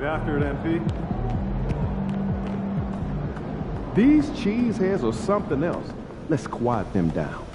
Get after it, MP. These cheeseheads are something else. Let's quiet them down.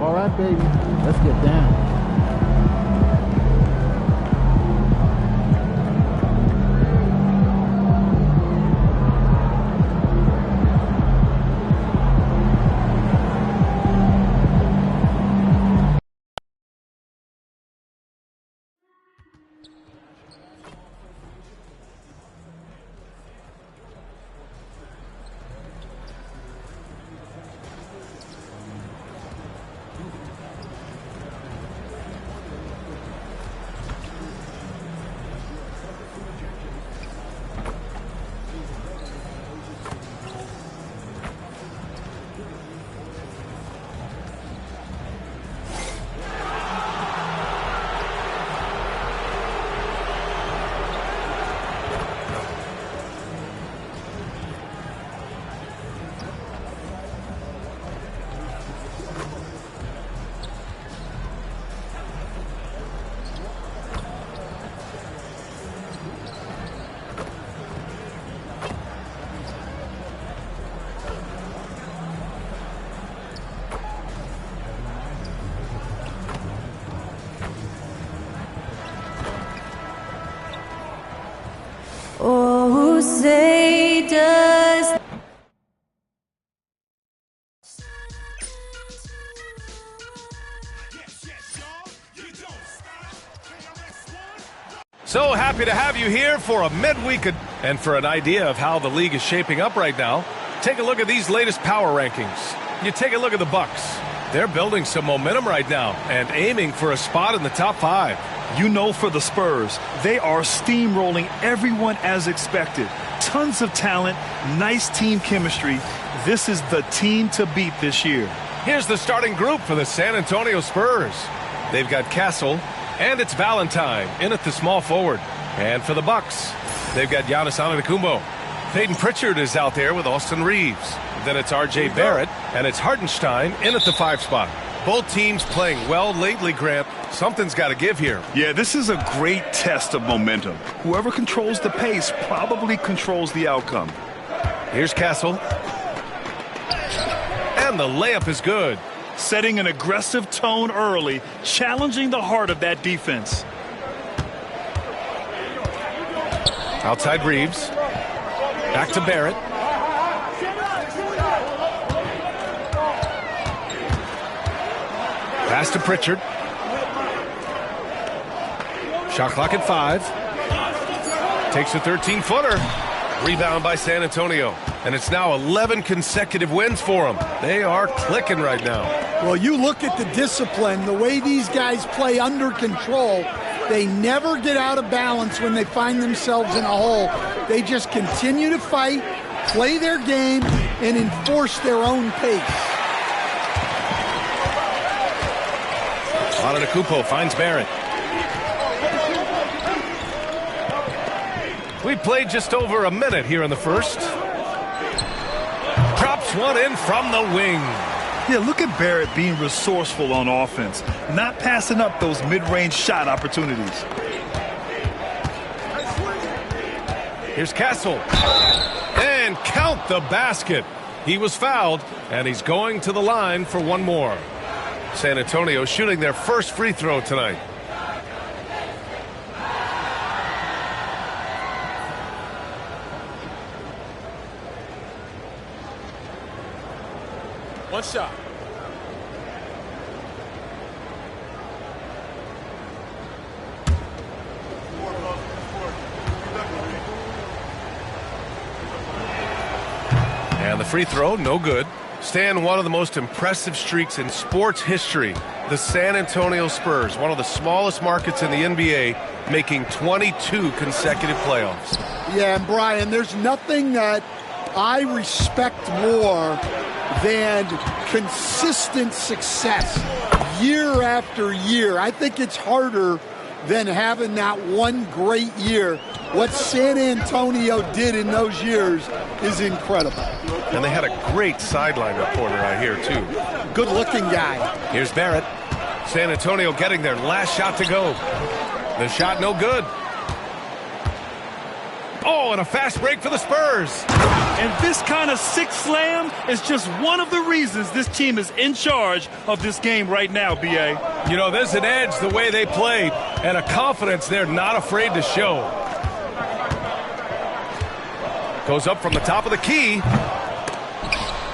All right, baby, let's get down. Oh, say does So happy to have you here for a midweek and for an idea of how the league is shaping up right now. Take a look at these latest power rankings. You take a look at the Bucks. They're building some momentum right now and aiming for a spot in the top 5. You know, for the Spurs, they are steamrolling everyone as expected. Tons of talent, nice team chemistry. This is the team to beat this year. Here's the starting group for the San Antonio Spurs. They've got Castle, and it's Valentine in at the small forward. And for the Bucks, they've got Giannis Antetokounmpo. Peyton Pritchard is out there with Austin Reeves. Then it's R.J. Barrett And it's Hartenstein in at the 5 spot. Both teams playing well lately, Grant. Something's got to give here. Yeah, this is a great test of momentum. Whoever controls the pace probably controls the outcome. Here's Castle. And the layup is good. Setting an aggressive tone early, challenging the heart of that defense. Outside Reeves. Back to Barrett. Pass to Pritchard. Shot clock at 5. Takes a 13-footer. Rebound by San Antonio. And it's now 11 consecutive wins for them. They are clicking right now. Well, you look at the discipline, the way these guys play under control. They never get out of balance when they find themselves in a hole. They just continue to fight, play their game, and enforce their own pace. Antetokounmpo finds Barrett. We played just over a minute here in the first. Drops one in from the wing. Yeah, look at Barrett being resourceful on offense, not passing up those mid-range shot opportunities. Here's Castle. And count the basket. He was fouled, and he's going to the line for one more. San Antonio shooting their first free throw tonight. One shot. And the free throw, no good. Stan, one of the most impressive streaks in sports history. The San Antonio Spurs, one of the smallest markets in the NBA, making 22 consecutive playoffs. Yeah, and Brian, there's nothing that I respect more than consistent success year after year. I think it's harder than having that one great year. What San Antonio did in those years is incredible. And they had a great sideline reporter, I hear, too. Good-looking guy. Here's Barrett. San Antonio getting their last shot to go. The shot no good. Oh, and a fast break for the Spurs. And this kind of six slam is just one of the reasons this team is in charge of this game right now, B.A. You know, there's an edge the way they played and a confidence they're not afraid to show. Goes up from the top of the key.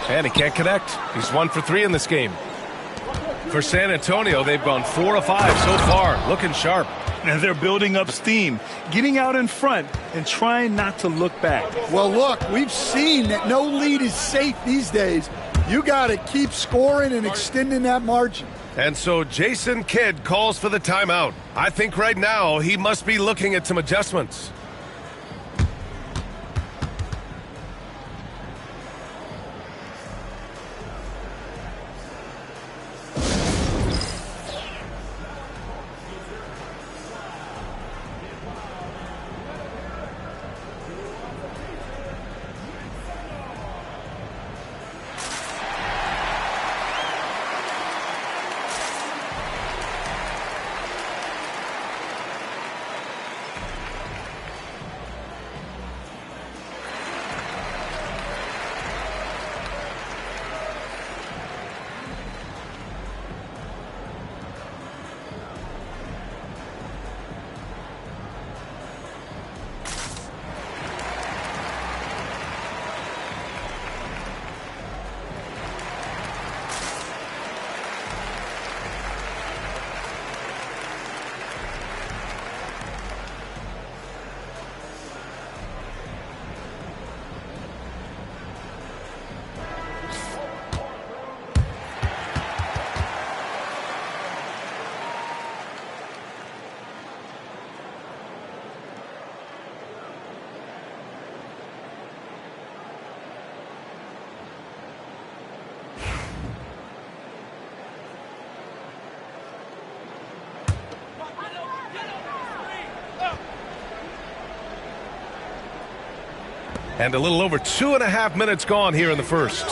And he can't connect. He's 1 for 3 in this game. For San Antonio, they've gone 4 of 5 so far. Looking sharp. And they're building up steam, getting out in front and trying not to look back. Well, look, we've seen that no lead is safe these days. You got to keep scoring and extending that margin. And so Jason Kidd calls for the timeout. I think right now he must be looking at some adjustments. And a little over 2.5 minutes gone here in the first.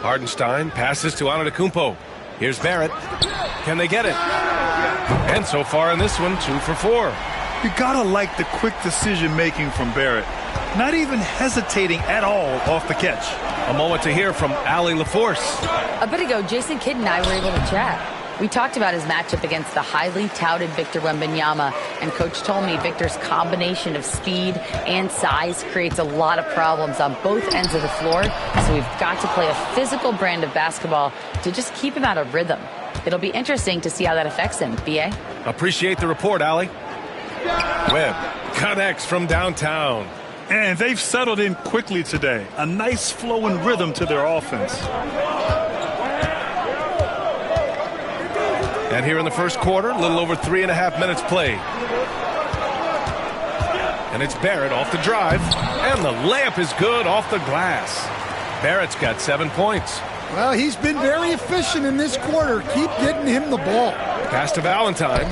Hardenstein passes to Antetokounmpo. Here's Barrett. Can they get it? And so far in this one, 2 for 4. You gotta like the quick decision making from Barrett. Not even hesitating at all off the catch. A moment to hear from Allie LaForce. A bit ago, Jason Kidd and I were able to chat. We talked about his matchup against the highly touted Victor Wembanyama, and Coach told me Victor's combination of speed and size creates a lot of problems on both ends of the floor, so we've got to play a physical brand of basketball to just keep him out of rhythm. It'll be interesting to see how that affects him, B.A. Appreciate the report, Allie. Webb connects from downtown. And they've settled in quickly today. A nice flow and rhythm to their offense. And here in the first quarter, a little over 3.5 minutes played. And it's Barrett off the drive. And the layup is good off the glass. Barrett's got 7 points. Well, he's been very efficient in this quarter. Keep getting him the ball. Pass to Valentine.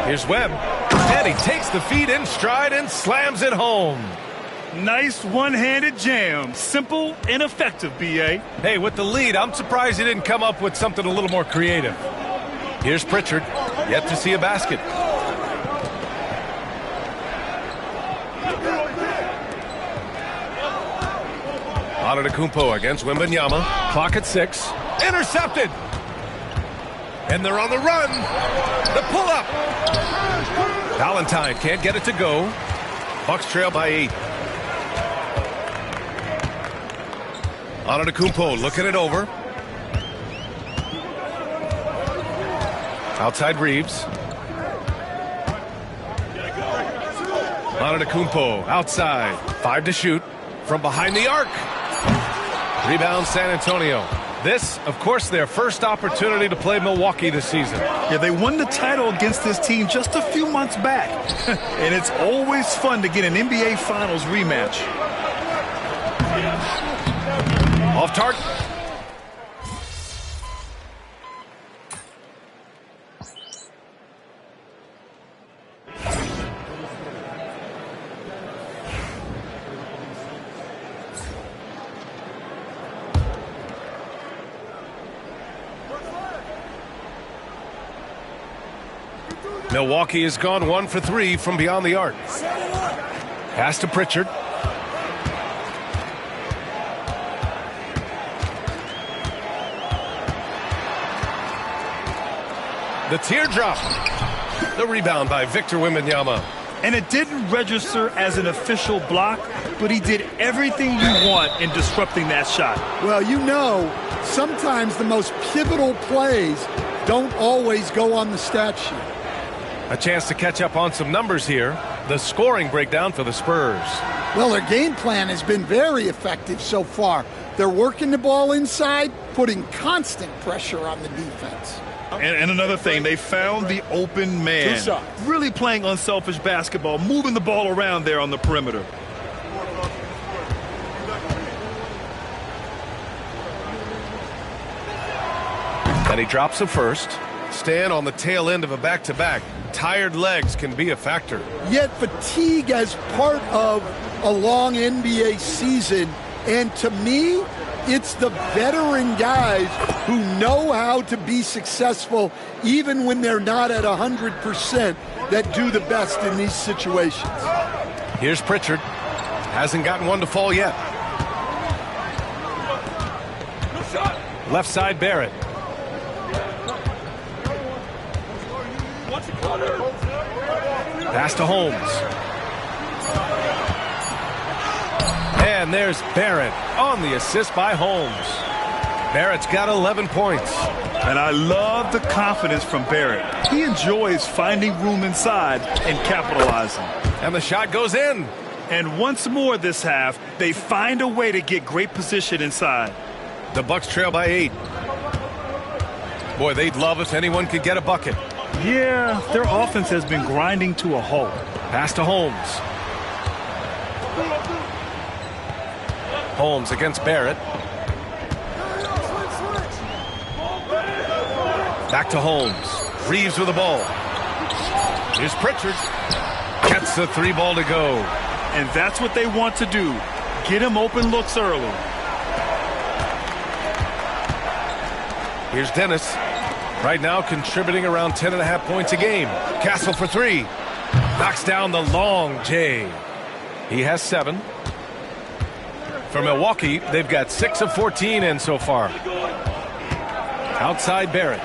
Here's Webb. And he takes the feed in stride and slams it home. Nice one-handed jam. Simple and effective, B.A. Hey, with the lead, I'm surprised he didn't come up with something a little more creative. Here's Pritchard. Yet to see a basket. Antetokounmpo against Wembanyama. Clock at 6. Intercepted. And they're on the run. The pull-up. Valentine can't get it to go. Bucks trail by 8. Antetokounmpo looking it over. Outside Reeves. Antetokounmpo outside. 5 to shoot. From behind the arc. Rebound San Antonio. This, of course, their first opportunity to play Milwaukee this season. Yeah, they won the title against this team just a few months back. And it's always fun to get an NBA Finals rematch. Off target. Milwaukee has gone 1 for 3 from beyond the arc. Pass to Pritchard. The teardrop. The rebound by Victor Wembanyama. And it didn't register as an official block, but he did everything you want in disrupting that shot. Well, you know, sometimes the most pivotal plays don't always go on the stat sheet. A chance to catch up on some numbers here. The scoring breakdown for the Spurs. Well, their game plan has been very effective so far. They're working the ball inside, putting constant pressure on the defense. And another thing, they found the open man. Really playing unselfish basketball, moving the ball around there on the perimeter. And he drops the first. Stan on the tail end of a back-to-back. Tired legs can be a factor. Yet fatigue as part of a long NBA season. And to me, it's the veteran guys who know how to be successful even when they're not at 100% that do the best in these situations. Here's Pritchard. Hasn't gotten one to fall yet. Left side Barrett. Pass to Holmes. And there's Barrett on the assist by Holmes. Barrett's got 11 points. And I love the confidence from Barrett. He enjoys finding room inside and capitalizing. And the shot goes in. And once more this half, they find a way to get great position inside. The Bucks trail by 8. Boy, they'd love if anyone could get a bucket. Yeah, their offense has been grinding to a halt. Pass to Holmes. Holmes against Barrett. Back to Holmes. Reeves with the ball. Here's Pritchard. Gets the 3 ball to go. And that's what they want to do. Get him open looks early. Here's Dennis. Right now contributing around 10.5 points a game. Castle for three. Knocks down the long J. He has 7. For Milwaukee, they've got 6 of 14 in so far. Outside Barrett.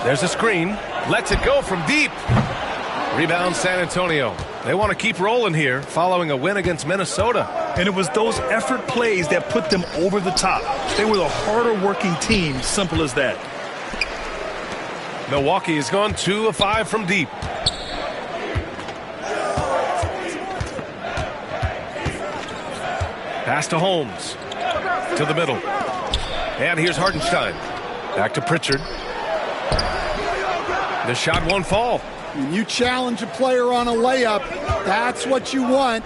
There's a screen. Lets it go from deep. Rebound San Antonio. They want to keep rolling here following a win against Minnesota. And it was those effort plays that put them over the top. They were the harder working team, simple as that. Milwaukee has gone 2 of 5 from deep. Pass to Holmes. To the middle. And here's Hartenstein. Back to Pritchard. The shot won't fall. When you challenge a player on a layup, that's what you want.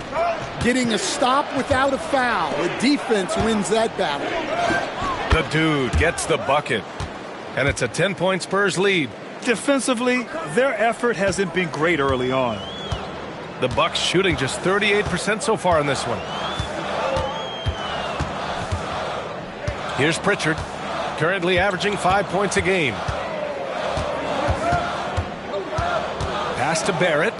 Getting a stop without a foul. The defense wins that battle. The dude gets the bucket. And it's a 10-point Spurs lead. Defensively, their effort hasn't been great early on. The Bucks shooting just 38% so far in this one. Here's Pritchard, currently averaging 5 points a game. Pass to Barrett.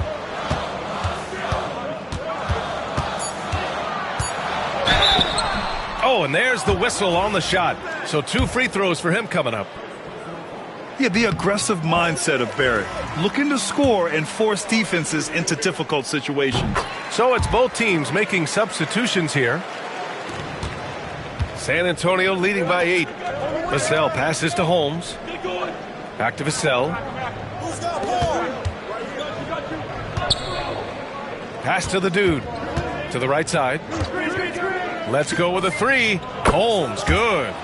Oh, and there's the whistle on the shot. So 2 free throws for him coming up. Yeah, the aggressive mindset of Barrett, looking to score and force defenses into difficult situations. So it's both teams making substitutions here. San Antonio leading by 8. Vassell passes to Holmes. Back to Vassell. Pass to the dude. To the right side. Let's go with a 3. Holmes, good.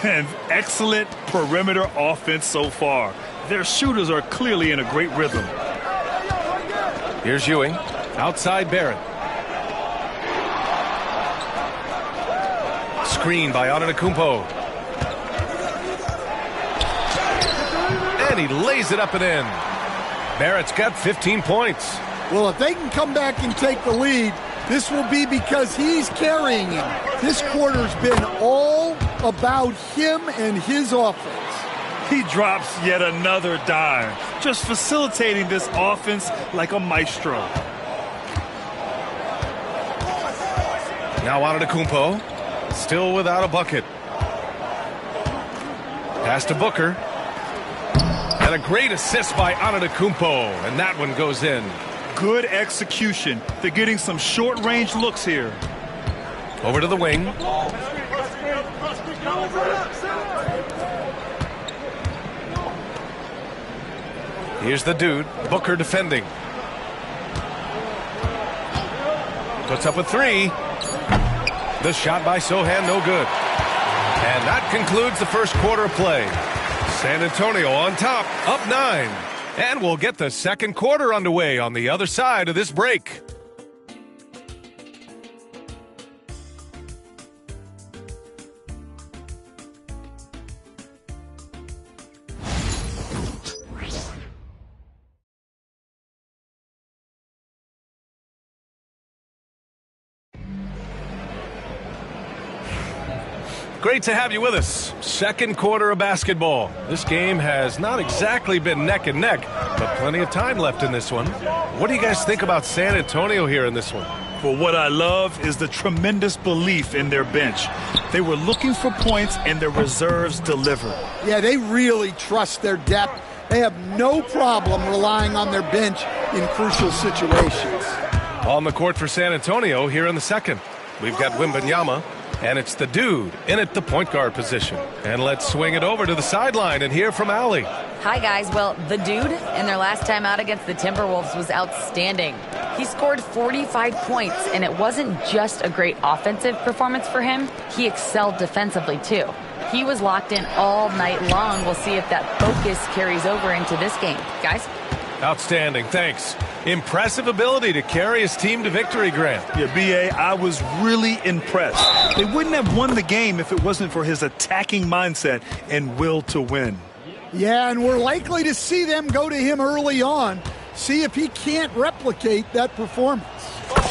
And excellent perimeter offense so far. Their shooters are clearly in a great rhythm. Here's Ewing. Outside Barrett. Screen by Antetokounmpo. And he lays it up and in. Barrett's got 15 points. Well, if they can come back and take the lead, this will be because he's carrying him. This quarter's been all about him and his offense. He drops yet another dime, just facilitating this offense like a maestro. Now Antetokounmpo, still without a bucket. Pass to Booker. And a great assist by Antetokounmpo, and that one goes in. Good execution. They're getting some short-range looks here. Over to the wing. Here's the dude, Booker defending. Puts up a 3. The shot by Sohan, no good. And that concludes the first quarter of play. San Antonio on top, up 9. And we'll get the second quarter underway on the other side of this break. Great to have you with us. Second quarter of basketball. This game has not exactly been neck and neck, but plenty of time left in this one. What do you guys think about San Antonio here in this one? Well, what I love is the tremendous belief in their bench. They were looking for points, and their reserves delivered. Yeah, they really trust their depth. They have no problem relying on their bench in crucial situations. On the court for San Antonio here in the second. We've got Wembanyama. And it's the dude in at the point guard position. And let's swing it over to the sideline and hear from Allie. Hi, guys. Well, the dude in their last time out against the Timberwolves was outstanding. He scored 45 points, and it wasn't just a great offensive performance for him. He excelled defensively, too. He was locked in all night long. We'll see if that focus carries over into this game. Guys? Outstanding. Thanks. Impressive ability to carry his team to victory, Grant. Yeah, B.A., I was really impressed. They wouldn't have won the game if it wasn't for his attacking mindset and will to win. Yeah, and we're likely to see them go to him early on, see if he can't replicate that performance.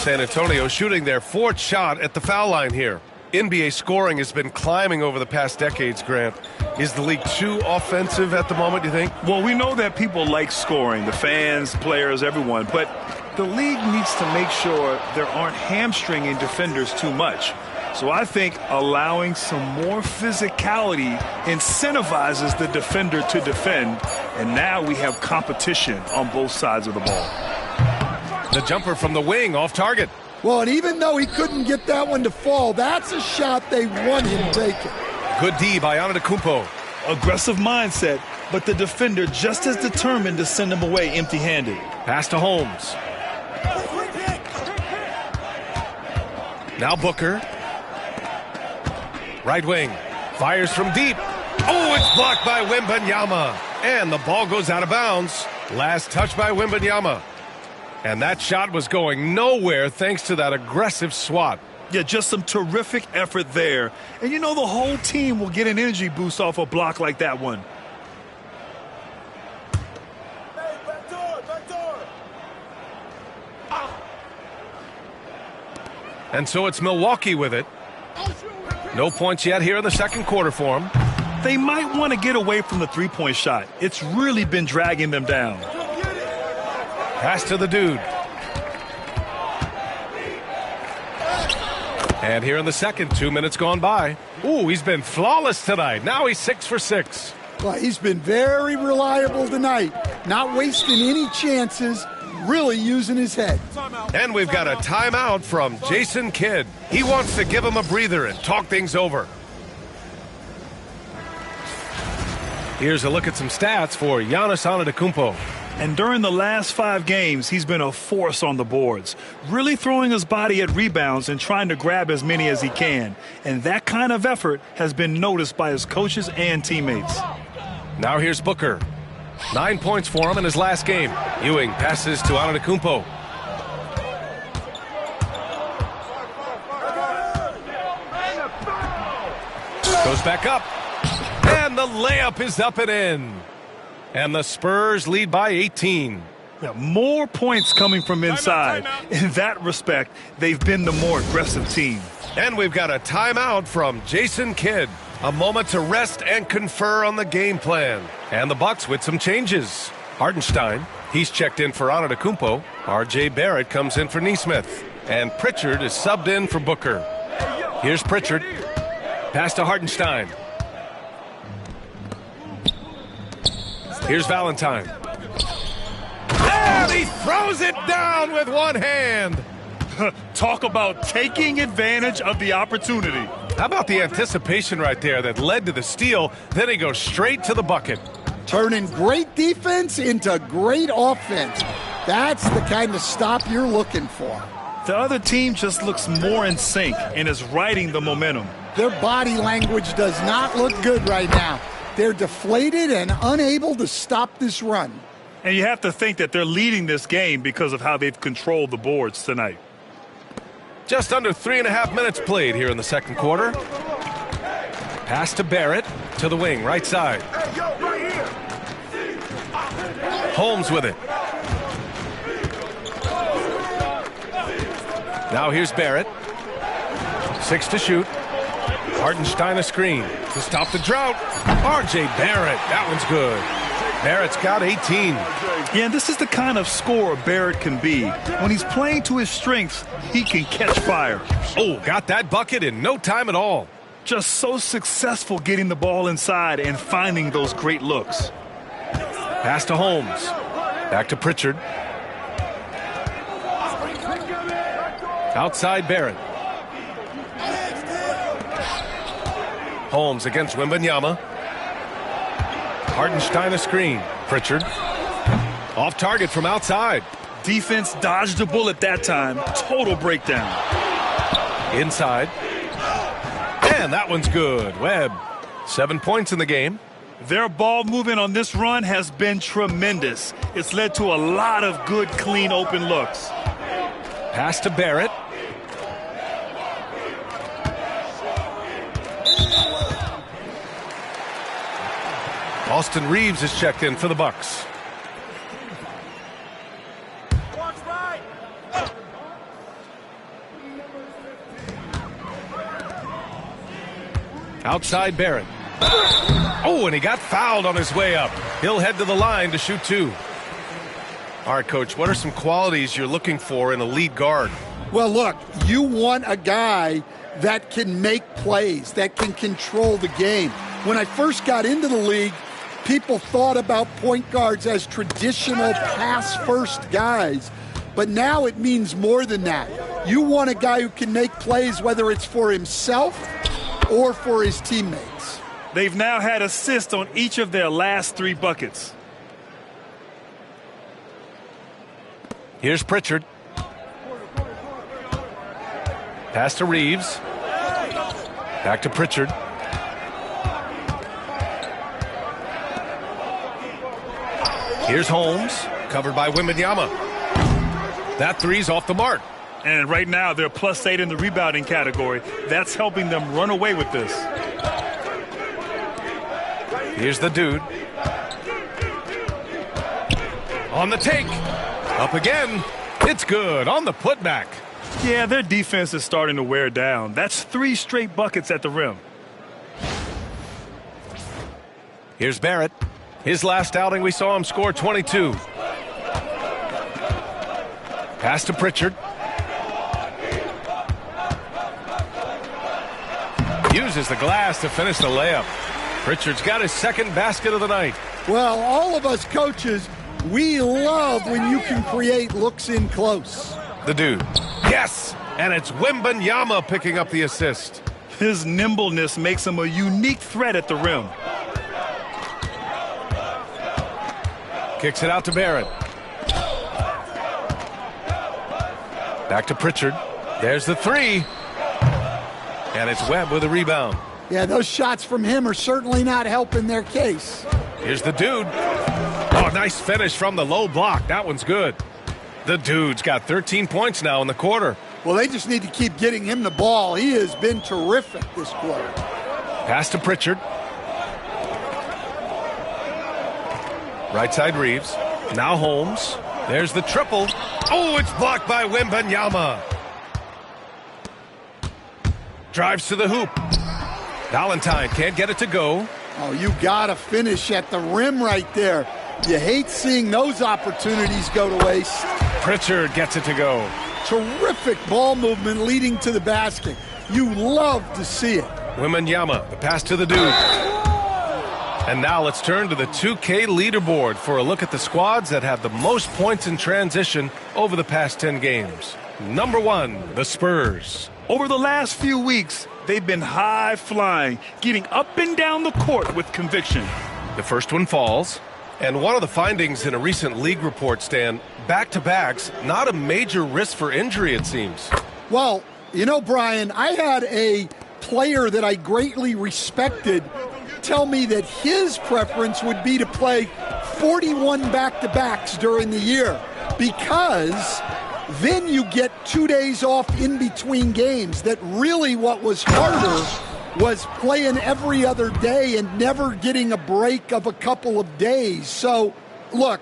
San Antonio shooting their 4th shot at the foul line here. NBA scoring has been climbing over the past decades, Grant. Is the league too offensive at the moment, do you think? Well, we know that people like scoring, the fans, players, everyone, but the league needs to make sure there aren't hamstringing defenders too much. So I think allowing some more physicality incentivizes the defender to defend, and now we have competition on both sides of the ball. The jumper from the wing off target. Well, and even though he couldn't get that one to fall, that's a shot they want him taking. Good D by Antetokounmpo. Aggressive mindset, but the defender just as determined to send him away empty-handed. Pass to Holmes. Now Booker. Right wing. Fires from deep. Oh, it's blocked by Wembanyama. And the ball goes out of bounds. Last touch by Wembanyama. And that shot was going nowhere thanks to that aggressive swat. Yeah, just some terrific effort there. And you know the whole team will get an energy boost off a block like that one. Hey, back door. And so it's Milwaukee with it. No points yet here in the second quarter for them. They might want to get away from the three-point shot. It's really been dragging them down. Pass to the dude. And here in the second, 2 minutes gone by. Ooh, he's been flawless tonight. Now he's 6 for 6. Well, he's been very reliable tonight. Not wasting any chances, really using his head. And we've got a timeout from Jason Kidd. He wants to give him a breather and talk things over. Here's a look at some stats for Giannis Antetokounmpo. And during the last 5 games, he's been a force on the boards, really throwing his body at rebounds and trying to grab as many as he can. And that kind of effort has been noticed by his coaches and teammates. Now here's Booker. 9 points for him in his last game. Ewing passes to Antetokounmpo. Goes back up. And the layup is up and in. And the Spurs lead by 18. Yeah, more points coming from inside. In that respect, they've been the more aggressive team. And we've got a timeout from Jason Kidd. A moment to rest and confer on the game plan. And the Bucks with some changes. Hardenstein, he's checked in for Antetokounmpo. R.J. Barrett comes in for Nesmith. And Pritchard is subbed in for Booker. Here's Pritchard. Pass to Hardenstein. Here's Valentine. And he throws it down with one hand. Talk about taking advantage of the opportunity. How about the anticipation right there that led to the steal? Then he goes straight to the bucket. Turning great defense into great offense. That's the kind of stop you're looking for. The other team just looks more in sync and is riding the momentum. Their body language does not look good right now. They're deflated and unable to stop this run. And you have to think that they're leading this game because of how they've controlled the boards tonight. Just under 3.5 minutes played here in the second quarter. Pass to Barrett to the wing, right side. Holmes with it. Now here's Barrett. 6 to shoot. Hardenstein a screen to stop the drought. R.J. Barrett, that one's good. Barrett's got 18. Yeah, this is the kind of scorer Barrett can be. When he's playing to his strengths, he can catch fire. Oh, got that bucket in no time at all. Just so successful getting the ball inside and finding those great looks. Pass to Holmes. Back to Pritchard. Outside Barrett. Holmes against Wembanyama. Hardenstein a screen. Pritchard. Off target from outside. Defense dodged a bullet that time. Total breakdown. Inside. And that one's good. Webb. 7 points in the game. Their ball movement on this run has been tremendous. It's led to a lot of good, clean, open looks. Pass to Barrett. Austin Reeves is checked in for the Bucks. Outside Barrett. Oh, and he got fouled on his way up. He'll head to the line to shoot 2. All right, Coach, what are some qualities you're looking for in a lead guard? Well, look, you want a guy that can make plays, that can control the game. When I first got into the league, people thought about point guards as traditional pass-first guys. But now it means more than that. You want a guy who can make plays, whether it's for himself or for his teammates. They've now had assists on each of their last 3 buckets. Here's Pritchard. Pass to Reeves. Back to Pritchard. Here's Holmes, covered by Wembanyama. That three's off the mark. And right now they're +8 in the rebounding category. That's helping them run away with this. Here's the dude. On the take. Up again. It's good on the putback. Yeah, their defense is starting to wear down. That's 3 straight buckets at the rim. Here's Barrett. His last outing, we saw him score 22. Pass to Pritchard. Uses the glass to finish the layup. Pritchard's got his second basket of the night. Well, all of us coaches, we love when you can create looks in close. The dude. Yes! And it's Wembanyama picking up the assist. His nimbleness makes him a unique threat at the rim. Kicks it out to Barrett. Back to Pritchard. There's the three. And it's Webb with a rebound. Yeah, those shots from him are certainly not helping their case. Here's the dude. Oh, nice finish from the low block. That one's good. The dude's got 13 points now in the quarter. Well, they just need to keep getting him the ball. He has been terrific this quarter. Pass to Pritchard. Right side Reeves. Now Holmes. There's the triple. Oh, it's blocked by Wembanyama. Drives to the hoop. Valentine can't get it to go. Oh, you got to finish at the rim right there. You hate seeing those opportunities go to waste. Pritchard gets it to go. Terrific ball movement leading to the basket. You love to see it. Wembanyama, the pass to the dude. And now let's turn to the 2K leaderboard for a look at the squads that have the most points in transition over the past 10 games. Number 1, the Spurs. Over the last few weeks, they've been high-flying, getting up and down the court with conviction. The first one falls. And one of the findings in a recent league report, Stan, back-to-backs, not a major risk for injury, it seems. Well, you know, Brian, I had a player that I greatly respected tell me that his preference would be to play 41 back-to-backs during the year because then you get 2 days off in between games. That really what was harder was playing every other day and never getting a break of a couple of days. So, look,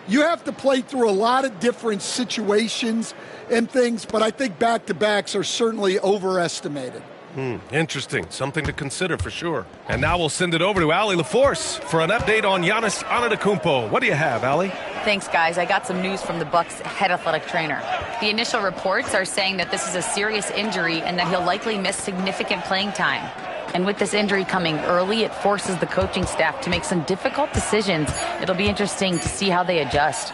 you have to play through a lot of different situations and things, but I think back-to-backs are certainly overestimated. Interesting. Something to consider for sure. And now we'll send it over to Allie LaForce for an update on Giannis Antetokounmpo. What do you have, Allie? Thanks, guys. I got some news from the Bucks head athletic trainer. The initial reports are saying that this is a serious injury and that he'll likely miss significant playing time. And with this injury coming early, it forces the coaching staff to make some difficult decisions. It'll be interesting to see how they adjust.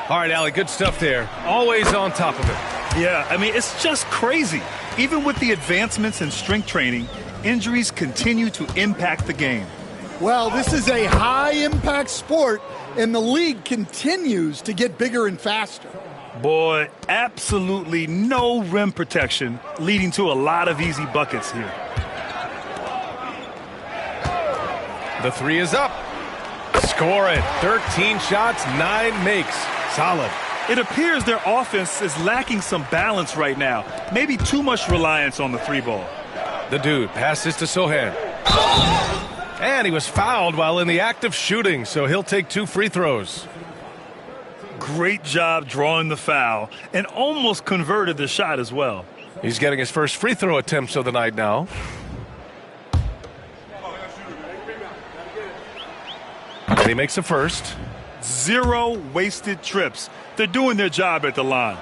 All right, Allie, good stuff there. Always on top of it. Yeah, I mean, it's just crazy. Even with the advancements in strength training, injuries continue to impact the game. Well, this is a high-impact sport, and the league continues to get bigger and faster. Boy, absolutely no rim protection, leading to a lot of easy buckets here. The three is up. Score it. 13 shots, 9 makes. Solid. It appears their offense is lacking some balance right now. Maybe too much reliance on the three ball. The dude passes to Sohan. And he was fouled while in the act of shooting, so he'll take 2 free throws. Great job drawing the foul and almost converted the shot as well. He's getting his first free throw attempts of the night now. And he makes a first. 0 wasted trips. They're doing their job at the line.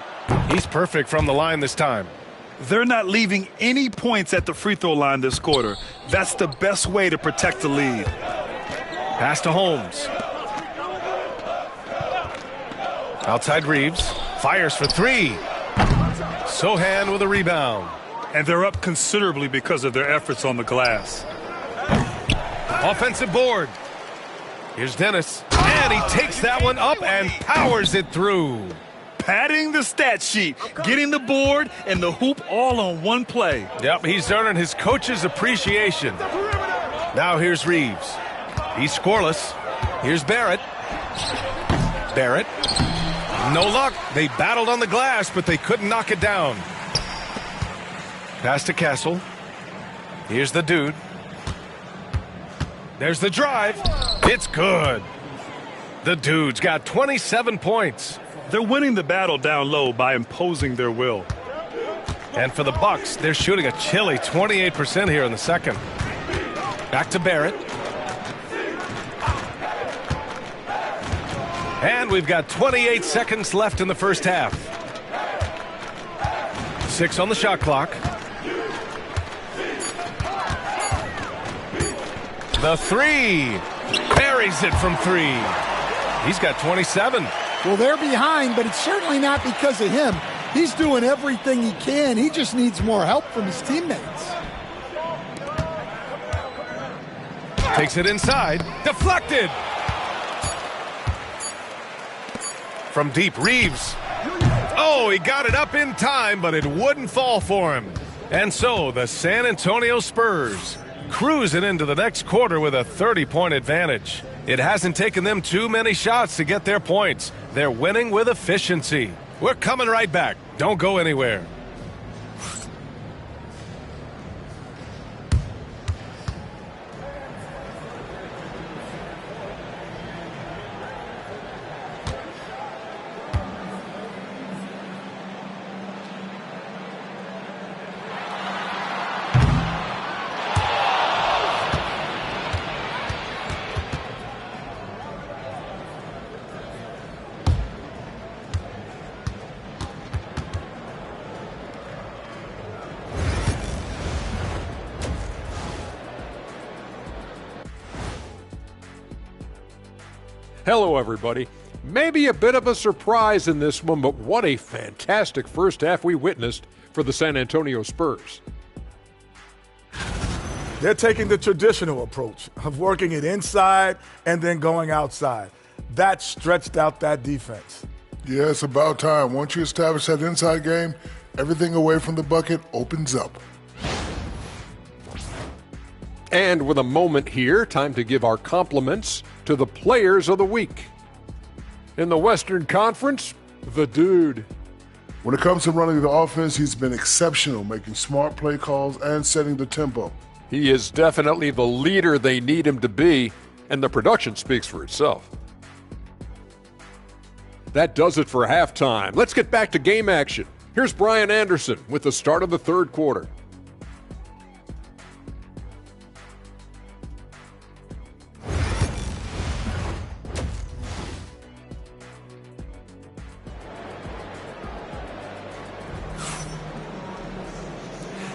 He's perfect from the line this time. They're not leaving any points at the free throw line this quarter. That's the best way to protect the lead. Pass to Holmes. Outside Reeves. Fires for 3. Sohan with a rebound. And they're up considerably because of their efforts on the glass. Offensive board. Here's Dennis. And he takes that one up and powers it through. Padding the stat sheet, getting the board and the hoop all on one play. Yep, he's earning his coach's appreciation. Now here's Reeves. He's scoreless. Here's Barrett. Barrett. No luck. They battled on the glass, but they couldn't knock it down. Pass to Castle. Here's the dude. There's the drive. It's good. The dude's got 27 points. They're winning the battle down low by imposing their will. And for the Bucks, they're shooting a chilly 28% here in the second. Back to Barrett. And we've got 28 seconds left in the first half. 6 on the shot clock. The 3. Buries it from 3. He's got 27. Well, they're behind, but it's certainly not because of him. He's doing everything he can. He just needs more help from his teammates. Takes it inside. Deflected. From deep, Reeves. Oh, he got it up in time, but it wouldn't fall for him. And so the San Antonio Spurs cruising into the next quarter with a 30-point advantage. It hasn't taken them too many shots to get their points. They're winning with efficiency. We're coming right back. Don't go anywhere. Hello, everybody. Maybe a bit of a surprise in this one, but what a fantastic first half we witnessed for the San Antonio Spurs. They're taking the traditional approach of working it inside and then going outside. That stretched out that defense. Yeah, it's about time. Once you establish that inside game, everything away from the bucket opens up. And with a moment here, time to give our compliments to the players of the week. In the Western Conference, the dude. When it comes to running the offense, he's been exceptional, making smart play calls and setting the tempo. He is definitely the leader they need him to be, and the production speaks for itself. That does it for halftime. Let's get back to game action. Here's Brian Anderson with the start of the third quarter.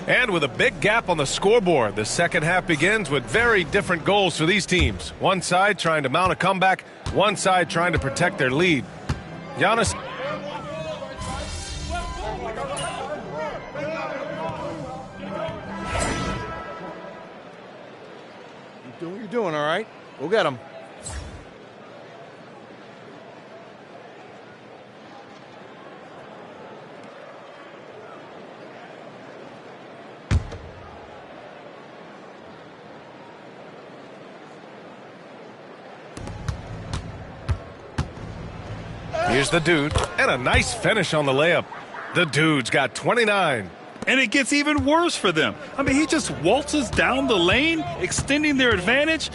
And with a big gap on the scoreboard, the second half begins with very different goals for these teams. One side trying to mount a comeback, one side trying to protect their lead. Giannis. You doing what you're doing, all right? Go get him. Here's the dude, and a nice finish on the layup. The dude's got 29. And it gets even worse for them. I mean, he just waltzes down the lane, extending their advantage.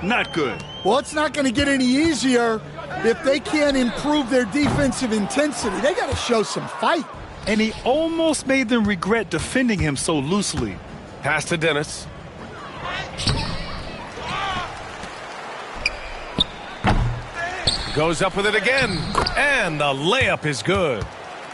Not good. Well, it's not going to get any easier if they can't improve their defensive intensity. They got to show some fight. And he almost made them regret defending him so loosely. Pass to Dennis. Goes up with it again, and the layup is good.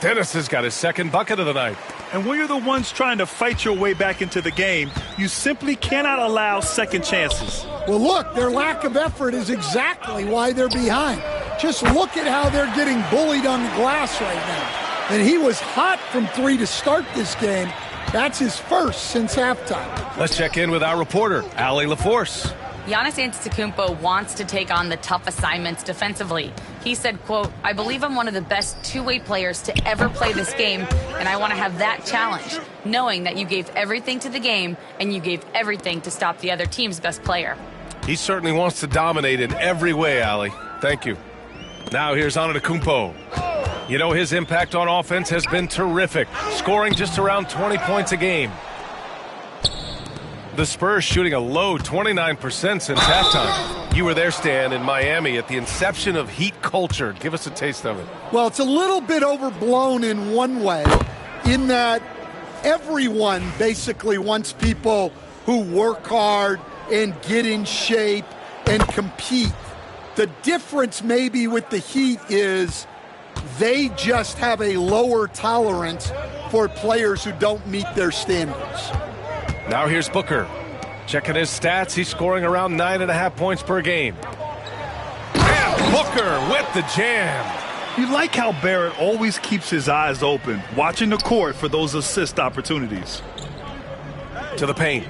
Dennis has got his second bucket of the night. And when you're the ones trying to fight your way back into the game, you simply cannot allow second chances. Well, look, their lack of effort is exactly why they're behind. Just look at how they're getting bullied on the glass right now. And he was hot from three to start this game. That's his first since halftime. Let's check in with our reporter, Allie LaForce. Giannis Antetokounmpo wants to take on the tough assignments defensively. He said, quote, "I believe I'm one of the best two-way players to ever play this game, and I want to have that challenge, knowing that you gave everything to the game and you gave everything to stop the other team's best player." He certainly wants to dominate in every way, Allie. Thank you. Now here's Antetokounmpo. You know, his impact on offense has been terrific, scoring just around 20 points a game. The Spurs shooting a low 29% since halftime. You were there, Stan, in Miami at the inception of Heat culture. Give us a taste of it. Well, it's a little bit overblown in one way, in that everyone basically wants people who work hard and get in shape and compete. The difference maybe with the Heat is they just have a lower tolerance for players who don't meet their standards. Now here's Booker. Checking his stats, he's scoring around 9.5 points per game. And Booker with the jam. You like how Barrett always keeps his eyes open, watching the court for those assist opportunities. To the paint.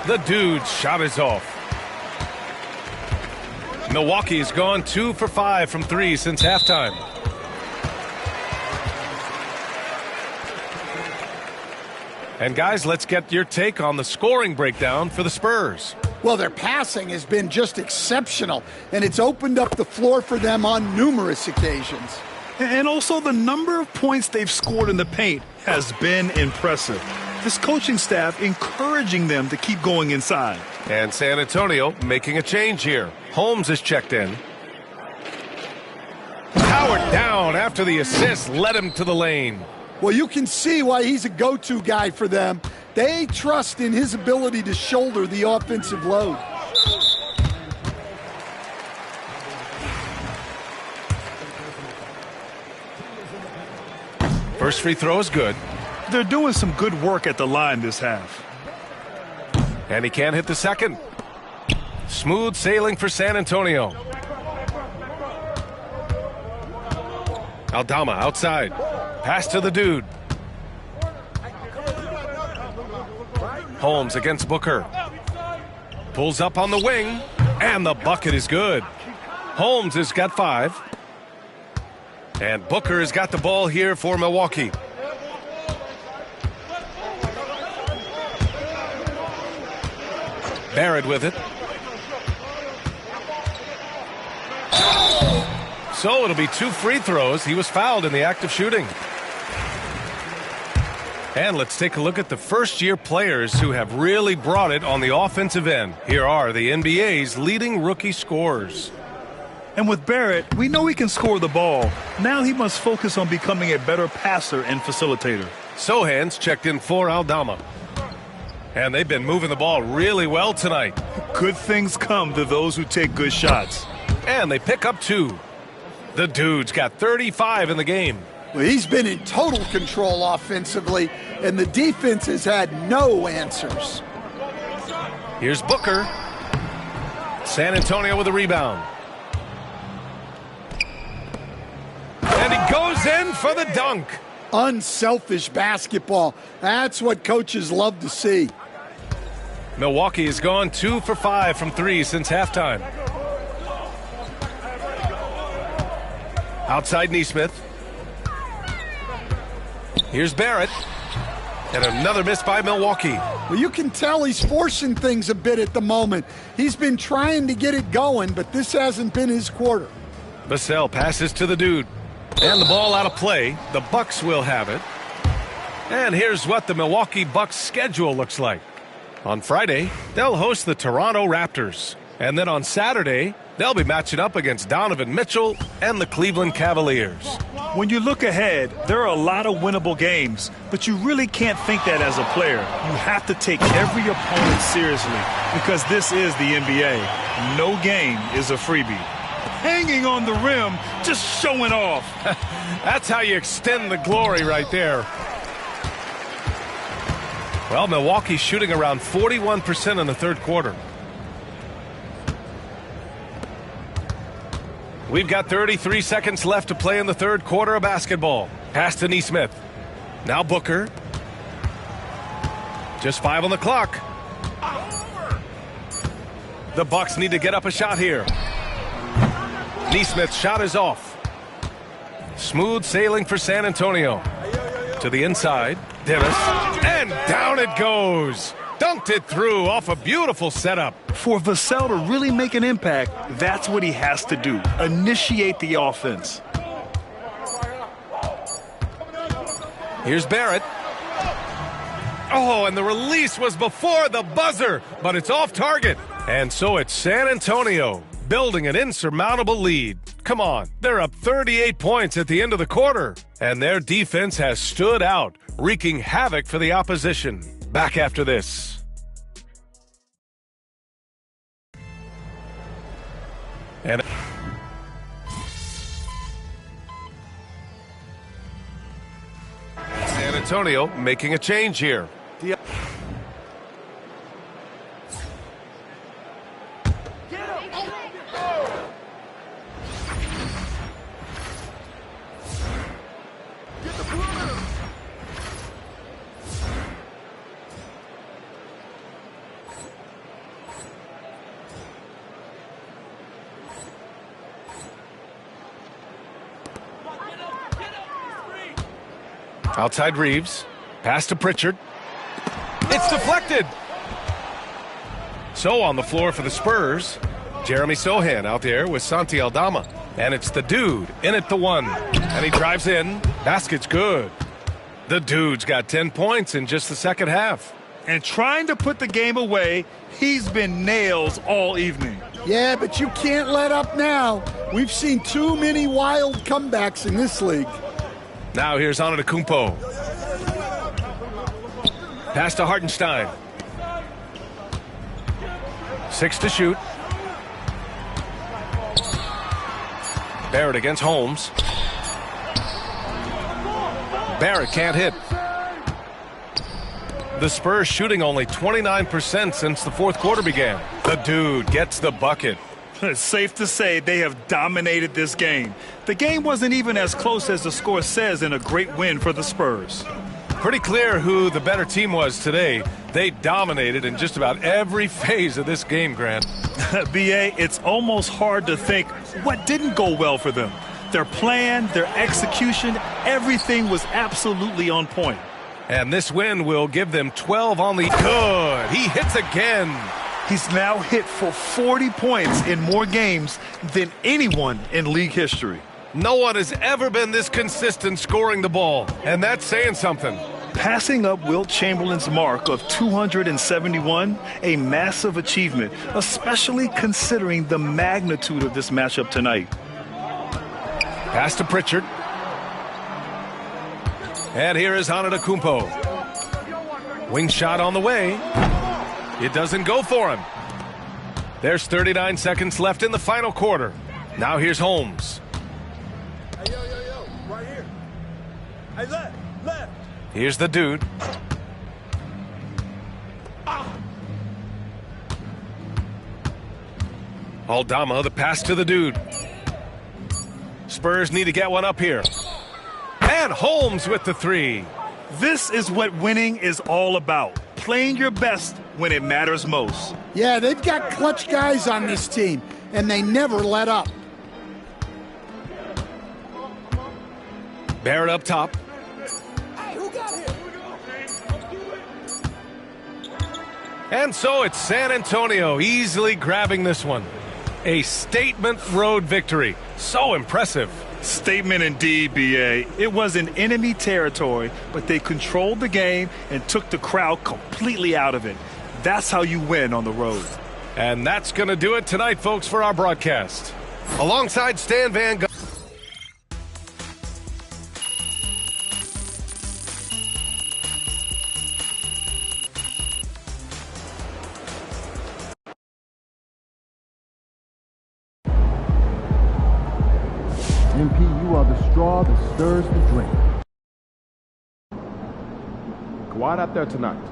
The dude's shot is off. Milwaukee's gone 2 for 5 from three since halftime. And guys, let's get your take on the scoring breakdown for the Spurs. Well, their passing has been just exceptional, and it's opened up the floor for them on numerous occasions. And also the number of points they've scored in the paint has been impressive. This coaching staff encouraging them to keep going inside. And San Antonio making a change here. Holmes is checked in. Powered down after the assist led him to the lane. Well, you can see why he's a go-to guy for them. They trust in his ability to shoulder the offensive load. First free throw is good. They're doing some good work at the line this half. And he can't hit the second. Smooth sailing for San Antonio. Aldama outside. Pass to the dude. Holmes against Booker. Pulls up on the wing, and the bucket is good. Holmes has got 5. And Booker has got the ball here for Milwaukee. Barrett with it. So it'll be 2 free throws. He was fouled in the act of shooting. And let's take a look at the first-year players who have really brought it on the offensive end. Here are the NBA's leading rookie scorers. And with Barrett, we know he can score the ball. Now he must focus on becoming a better passer and facilitator. Sohan's checked in for Aldama. And they've been moving the ball really well tonight. Good things come to those who take good shots. And they pick up 2. The dude's got 35 in the game. Well, he's been in total control offensively, and the defense has had no answers. Here's Booker. San Antonio with a rebound. And he goes in for the dunk. Unselfish basketball. That's what coaches love to see. Milwaukee has gone 2 for 5 from three since halftime. Outside Nesmith. Here's Barrett. And another miss by Milwaukee. Well, you can tell he's forcing things a bit at the moment. He's been trying to get it going, but this hasn't been his quarter. Vassell passes to the dude. And the ball out of play. The Bucks will have it. And here's what the Milwaukee Bucks schedule looks like. On Friday, they'll host the Toronto Raptors. And then on Saturday, they'll be matching up against Donovan Mitchell and the Cleveland Cavaliers. When you look ahead, there are a lot of winnable games, but you really can't think that as a player. You have to take every opponent seriously because this is the NBA. No game is a freebie. Hanging on the rim, just showing off. That's how you extend the glory right there. Well, Milwaukee's shooting around 41% in the third quarter. We've got 33 seconds left to play in the third quarter of basketball. Pass to Nesmith. Now Booker. Just 5 on the clock. The Bucks need to get up a shot here. Nesmith's shot is off. Smooth sailing for San Antonio. To the inside. Dennis. And down it goes. Dunked it through off a beautiful setup. For Vassell to really make an impact, that's what he has to do. Initiate the offense. Here's Barrett. Oh, and the release was before the buzzer, but it's off target. And so it's San Antonio building an insurmountable lead. Come on, they're up 38 points at the end of the quarter. And their defense has stood out, wreaking havoc for the opposition. Back after this. And San Antonio making a change here. Outside Reeves. Pass to Pritchard. It's deflected. So on the floor for the Spurs, Jeremy Sohan out there with Santi Aldama. And it's the dude in at the one. And he drives in. Basket's good. The dude's got 10 points in just the second half. And trying to put the game away, he's been nails all evening. Yeah, but you can't let up now. We've seen too many wild comebacks in this league. Now here's Antetokounmpo. Pass to Hartenstein. 6 to shoot. Barrett against Holmes. Barrett can't hit. The Spurs shooting only 29% since the fourth quarter began. The dude gets the bucket. It's safe to say they have dominated this game. The game wasn't even as close as the score says in a great win for the Spurs. Pretty clear who the better team was today. They dominated in just about every phase of this game, Grant. B.A., it's almost hard to think what didn't go well for them. Their plan, their execution, everything was absolutely on point. And this win will give them 12 on the good. He hits again. He's now hit for 40 points in more games than anyone in league history. No one has ever been this consistent scoring the ball, and that's saying something. Passing up Wilt Chamberlain's mark of 271, a massive achievement, especially considering the magnitude of this matchup tonight. Pass to Pritchard. And here is Antetokounmpo. Wing shot on the way. It doesn't go for him. There's 39 seconds left in the final quarter. Now here's Holmes. Hey, yo, right here. Hey, left. Here's the dude. Aldama, the pass to the dude. Spurs need to get one up here. And Holmes with the three. This is what winning is all about. Playing your best when it matters most. Yeah, they've got clutch guys on this team, and they never let up. Barrett up top. And so it's San Antonio easily grabbing this one. A statement road victory. So impressive. Statement indeed, B.A. It was in enemy territory, but they controlled the game and took the crowd completely out of it. That's how you win on the road. And that's going to do it tonight, folks, for our broadcast. Alongside Stan Van Gundy. the straw that stirs the drink. Quiet out there tonight.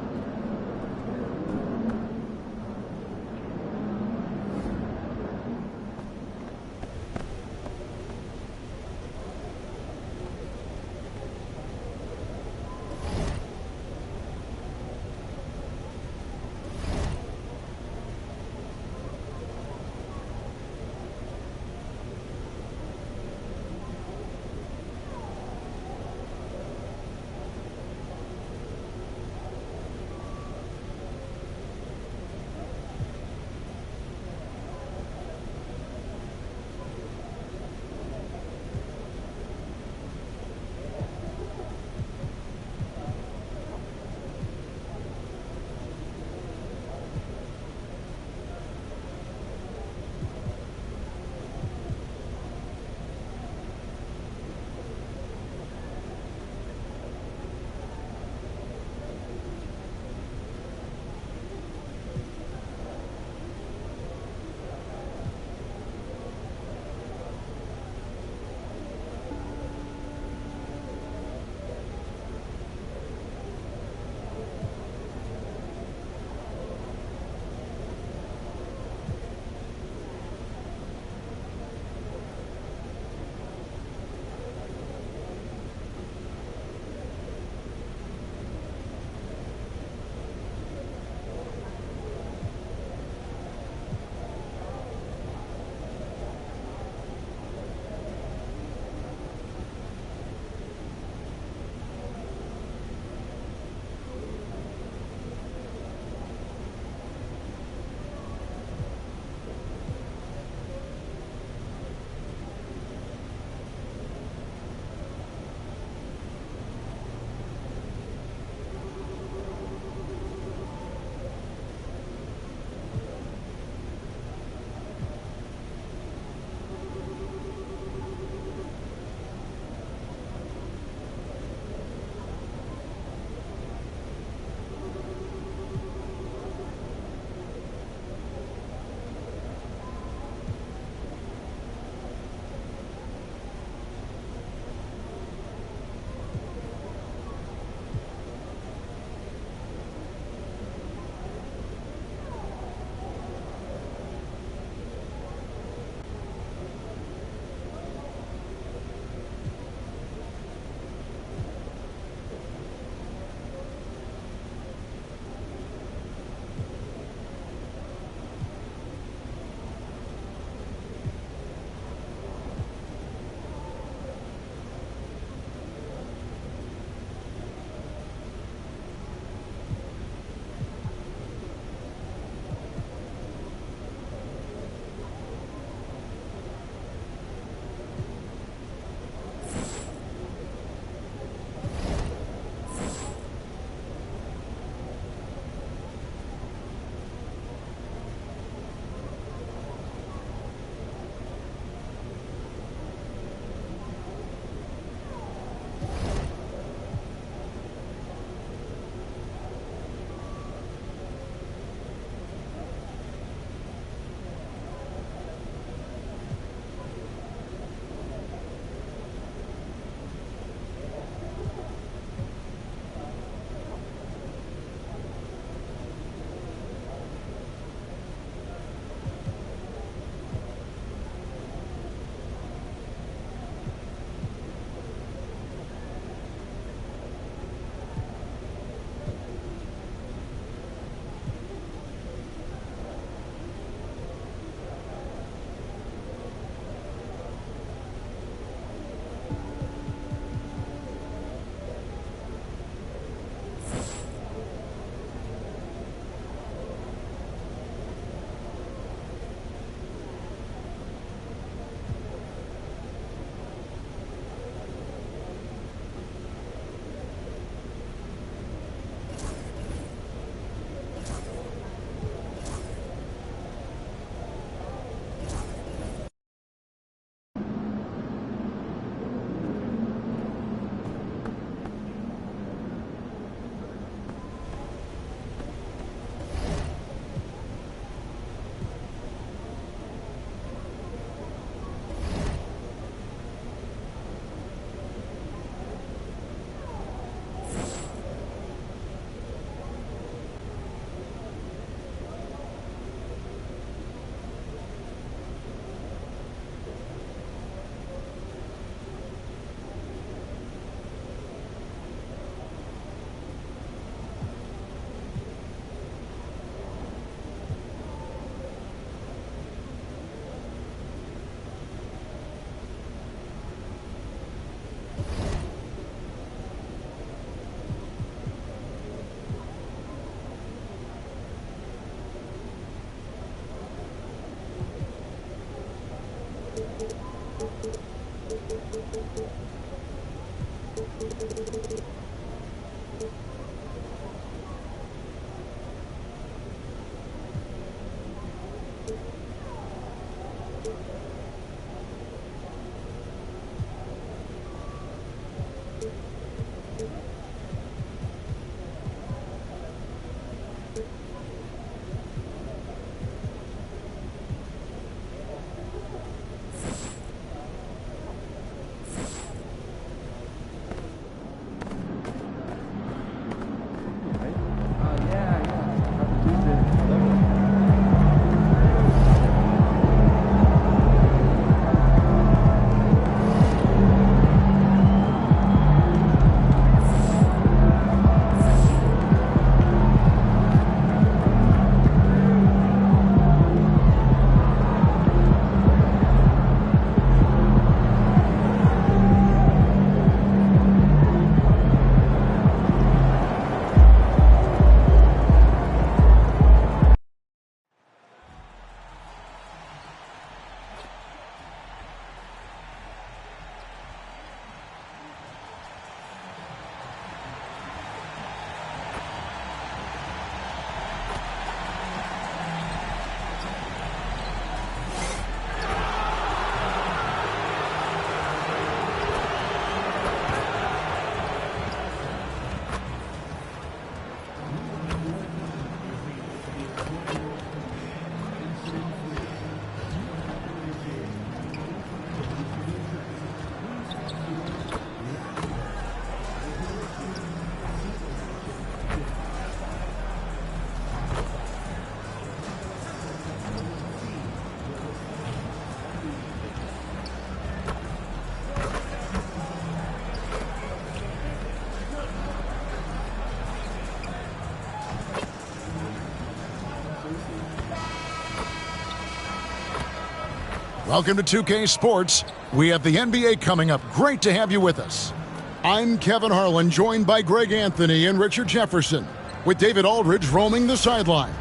Welcome to 2K Sports. We have the NBA coming up. Great to have you with us. I'm Kevin Harlan, joined by Greg Anthony and Richard Jefferson, with David Aldridge roaming the sideline.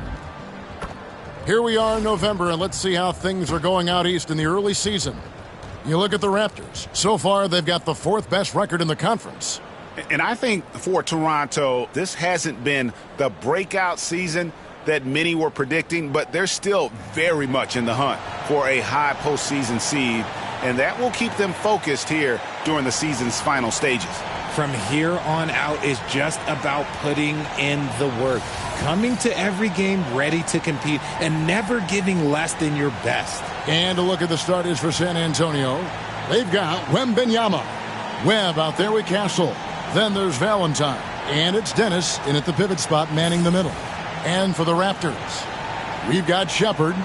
Here we are in November, and let's see how things are going out east in the early season. You look at the Raptors. So far, they've got the fourth best record in the conference. And I think for Toronto, this hasn't been the breakout season that many were predicting, but they're still very much in the hunt for a high postseason seed, and that will keep them focused here during the season's final stages. From here on out is just about putting in the work, coming to every game ready to compete, and never giving less than your best. And a look at the starters for San Antonio. They've got Wembanyama, Webb out there with Castle. Then there's Valentine, and it's Dennis in at the pivot spot manning the middle. And for the Raptors, we've got Shepherd.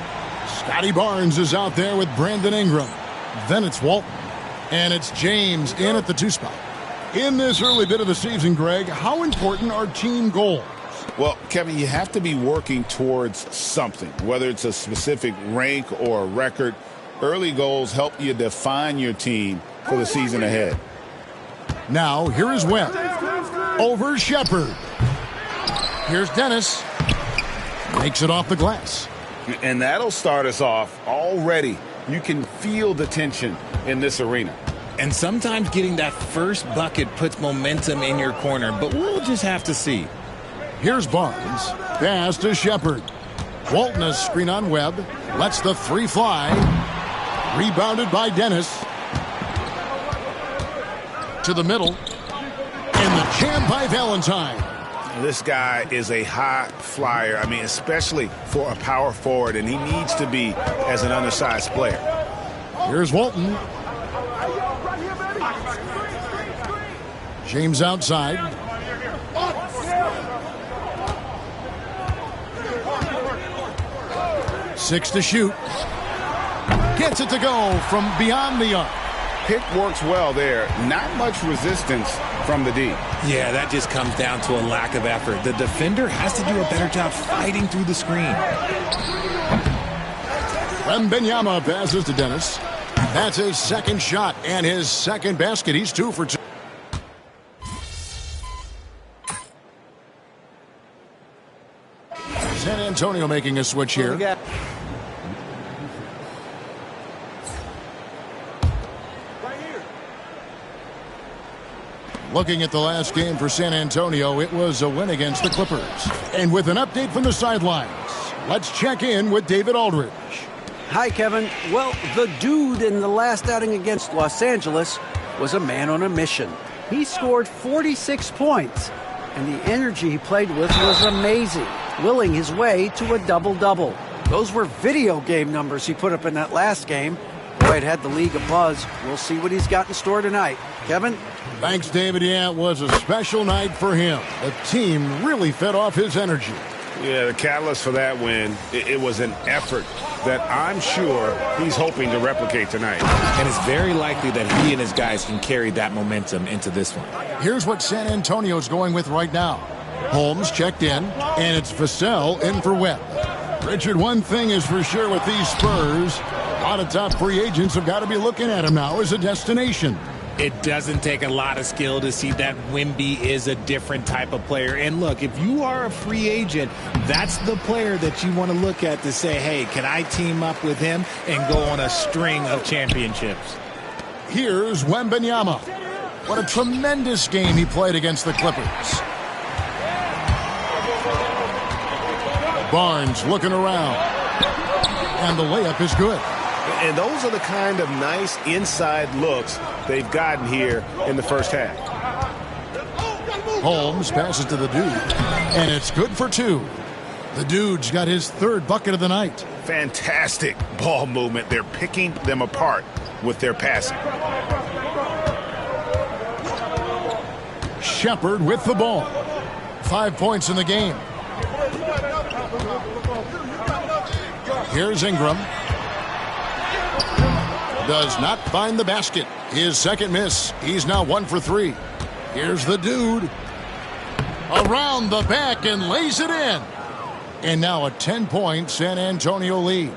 Scotty Barnes is out there with Brandon Ingram. Then it's Walton. And it's James in at the 2 spot. In this early bit of the season, Greg, how important are team goals? Well, Kevin, you have to be working towards something, whether it's a specific rank or a record. Early goals help you define your team for the season ahead. Now, here is Webb. Over Shepherd. Here's Dennis. Makes it off the glass. And that'll start us off already. You can feel the tension in this arena. And sometimes getting that first bucket puts momentum in your corner, but we'll just have to see. Here's Barnes. Pass to Shepherd. Walton a screen on Webb. Lets the 3 fly. Rebounded by Dennis. To the middle. And the jam by Valentine. This guy is a high flyer. I mean, especially for a power forward, and he needs to be as an undersized player. Here's Walton. James outside. Six to shoot. Gets it to go from beyond the arc. Pick works well there. Not much resistance from the D. Yeah, that just comes down to a lack of effort. The defender has to do a better job fighting through the screen. Wembanyama passes to Dennis. That's his second shot and his second basket. He's 2 for 2. San Antonio making a switch here. Looking at the last game for San Antonio, it was a win against the Clippers. And with an update from the sidelines, let's check in with David Aldridge. Hi, Kevin. Well, the dude in the last outing against Los Angeles was a man on a mission. He scored 46 points, and the energy he played with was amazing, willing his way to a double-double. Those were video game numbers he put up in that last game. Boy, it had the league abuzz. We'll see what he's got in store tonight. Kevin? Thanks, David. Yeah, it was a special night for him. The team really fed off his energy. Yeah, the catalyst for that win, it was an effort that I'm sure he's hoping to replicate tonight. And it's very likely that he and his guys can carry that momentum into this one. Here's what San Antonio's going with right now. Holmes checked in, and it's Vassell in for Webb. Richard, one thing is for sure with these Spurs, a lot of top free agents have got to be looking at him now as a destination. It doesn't take a lot of skill to see that Wemby is a different type of player. And look, if you are a free agent, that's the player that you want to look at to say, hey, can I team up with him and go on a string of championships? Here's Wembanyama. What a tremendous game he played against the Clippers. Barnes looking around. And the layup is good. And those are the kind of nice inside looks they've gotten here in the first half. Holmes passes to the dude, and it's good for 2. The dude's got his 3rd bucket of the night. Fantastic ball movement. They're picking them apart with their passing. Shepherd with the ball. 5 points in the game. Here's Ingram. Does not find the basket. His second miss. He's now 1 for 3. Here's the dude. Around the back and lays it in. And now a 10-point San Antonio lead.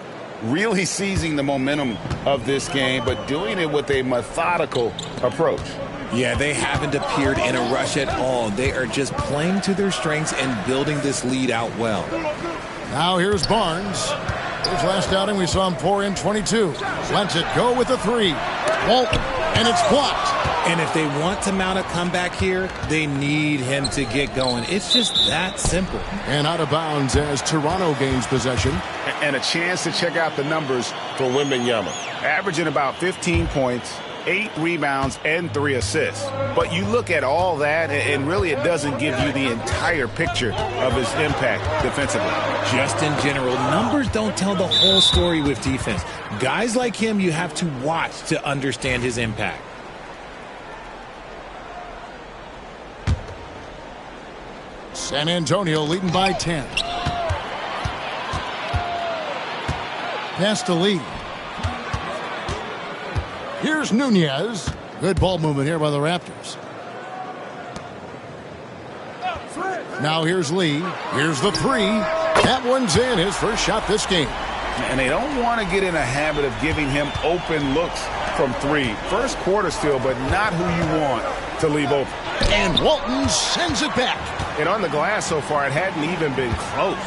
really seizing the momentum of this game, but doing it with a methodical approach. Yeah, they haven't appeared in a rush at all. They are just playing to their strengths and building this lead out well. Now here's Barnes. His last outing, we saw him pour in 22. Lets it go with the 3. Walton, and it's blocked. And if they want to mount a comeback here, they need him to get going. It's just that simple. And out of bounds as Toronto gains possession. And a chance to check out the numbers for Wembanyama. Averaging about 15 points, 8 rebounds, and 3 assists. But you look at all that, and really it doesn't give you the entire picture of his impact defensively. Just in general, numbers don't tell the whole story with defense. Guys like him, you have to watch to understand his impact. San Antonio leading by 10. Pass to Lee. Here's Nunez. Good ball movement here by the Raptors. Now here's Lee. Here's the 3. That one's in. His first shot this game. And they don't want to get in a habit of giving him open looks from 3. First quarter still, but not who you want to leave open. And Walton sends it back. And on the glass so far, it hadn't even been close.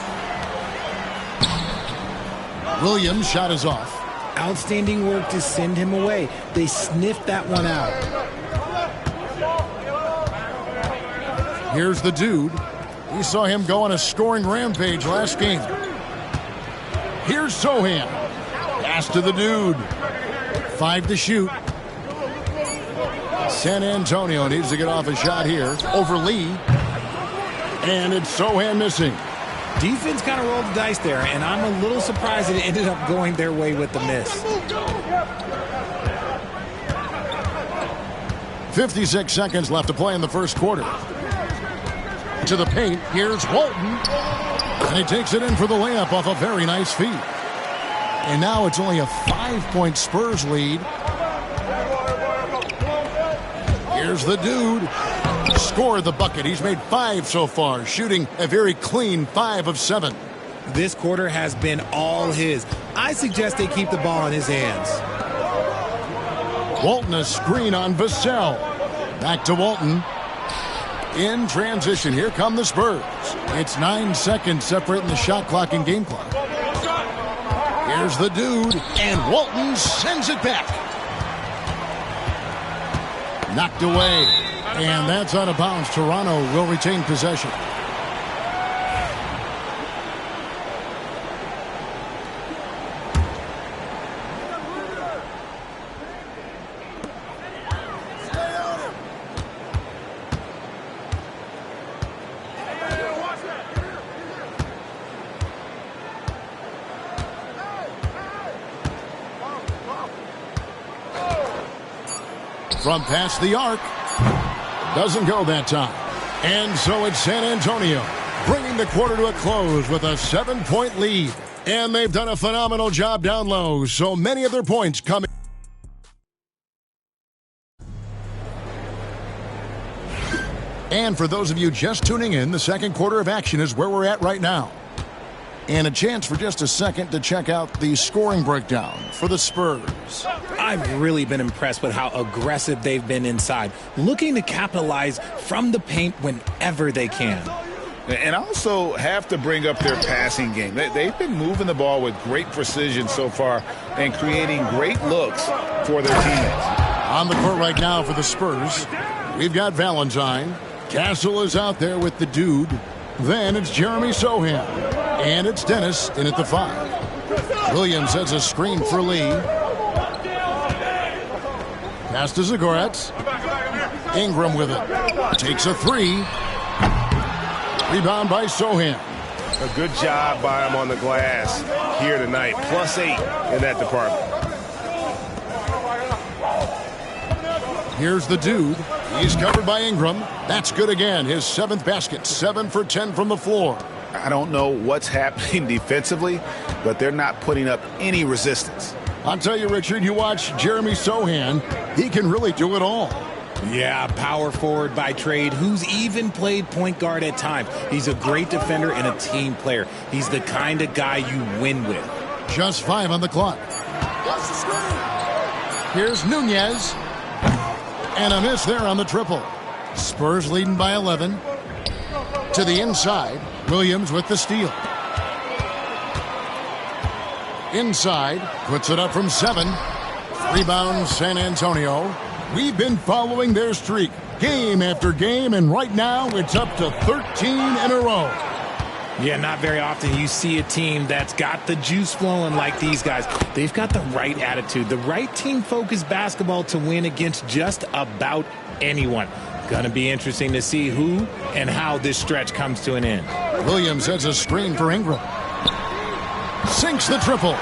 Williams' shot is off. Outstanding work to send him away. They sniffed that one out. Here's the dude. We saw him go on a scoring rampage last game. Here's Sohan. Pass to the dude. 5 to shoot. San Antonio needs to get off a shot here over Lee. And it's Sohan missing. Defense kind of rolled the dice there, and I'm a little surprised that it ended up going their way with the miss. 56 seconds left to play in the first quarter. To the paint, here's Walton. And he takes it in for the layup off a very nice feed. And now it's only a 5-point Spurs lead. Here's the dude. Scored the bucket. He's made 5 so far, shooting a very clean 5 of 7. This quarter has been all his. I suggest they keep the ball in his hands. Walton, a screen on Vassell. Back to Walton. In transition, here come the Spurs. It's 9 seconds separating the shot clock and game clock. Here's the dude, and Walton sends it back. Knocked away. And that's out of bounds. Toronto will retain possession. From past the arc. Doesn't go that time. And so it's San Antonio bringing the quarter to a close with a 7-point lead. And they've done a phenomenal job down low. So many of their points coming. And for those of you just tuning in, the second quarter of action is where we're at right now. And a chance for just a second to check out the scoring breakdown for the Spurs. I've really been impressed with how aggressive they've been inside, looking to capitalize from the paint whenever they can. And also have to bring up their passing game. They've been moving the ball with great precision so far and creating great looks for their teammates. On the court right now for the Spurs, we've got Valentine. Castle is out there with the dude. Then it's Jeremy Sohan. And it's Dennis in at the 5. Williams has a screen for Lee. Pass to Zagorets. Ingram with it. Takes a 3. Rebound by Sohan. A good job by him on the glass here tonight. +8 in that department. Here's the dude. He's covered by Ingram. That's good again. His 7th basket. 7 for 10 from the floor. I don't know what's happening defensively, but they're not putting up any resistance. I'll tell you, Richard, you watch Jeremy Sohan. He can really do it all. Yeah, power forward by trade, who's even played point guard at times. He's a great defender and a team player. He's the kind of guy you win with. Just 5 on the clock. Here's Nunez. And a miss there on the triple. Spurs leading by 11. To the inside. Williams with the steal. Inside. Puts it up from 7. Rebound San Antonio. We've been following their streak game after game, and right now it's up to 13 in a row. Yeah, not very often you see a team that's got the juice flowing like these guys. They've got the right attitude, the right team-focused basketball to win against just about anyone. Going to be interesting to see who and how this stretch comes to an end. Williams has a screen for Ingram. Sinks the triple.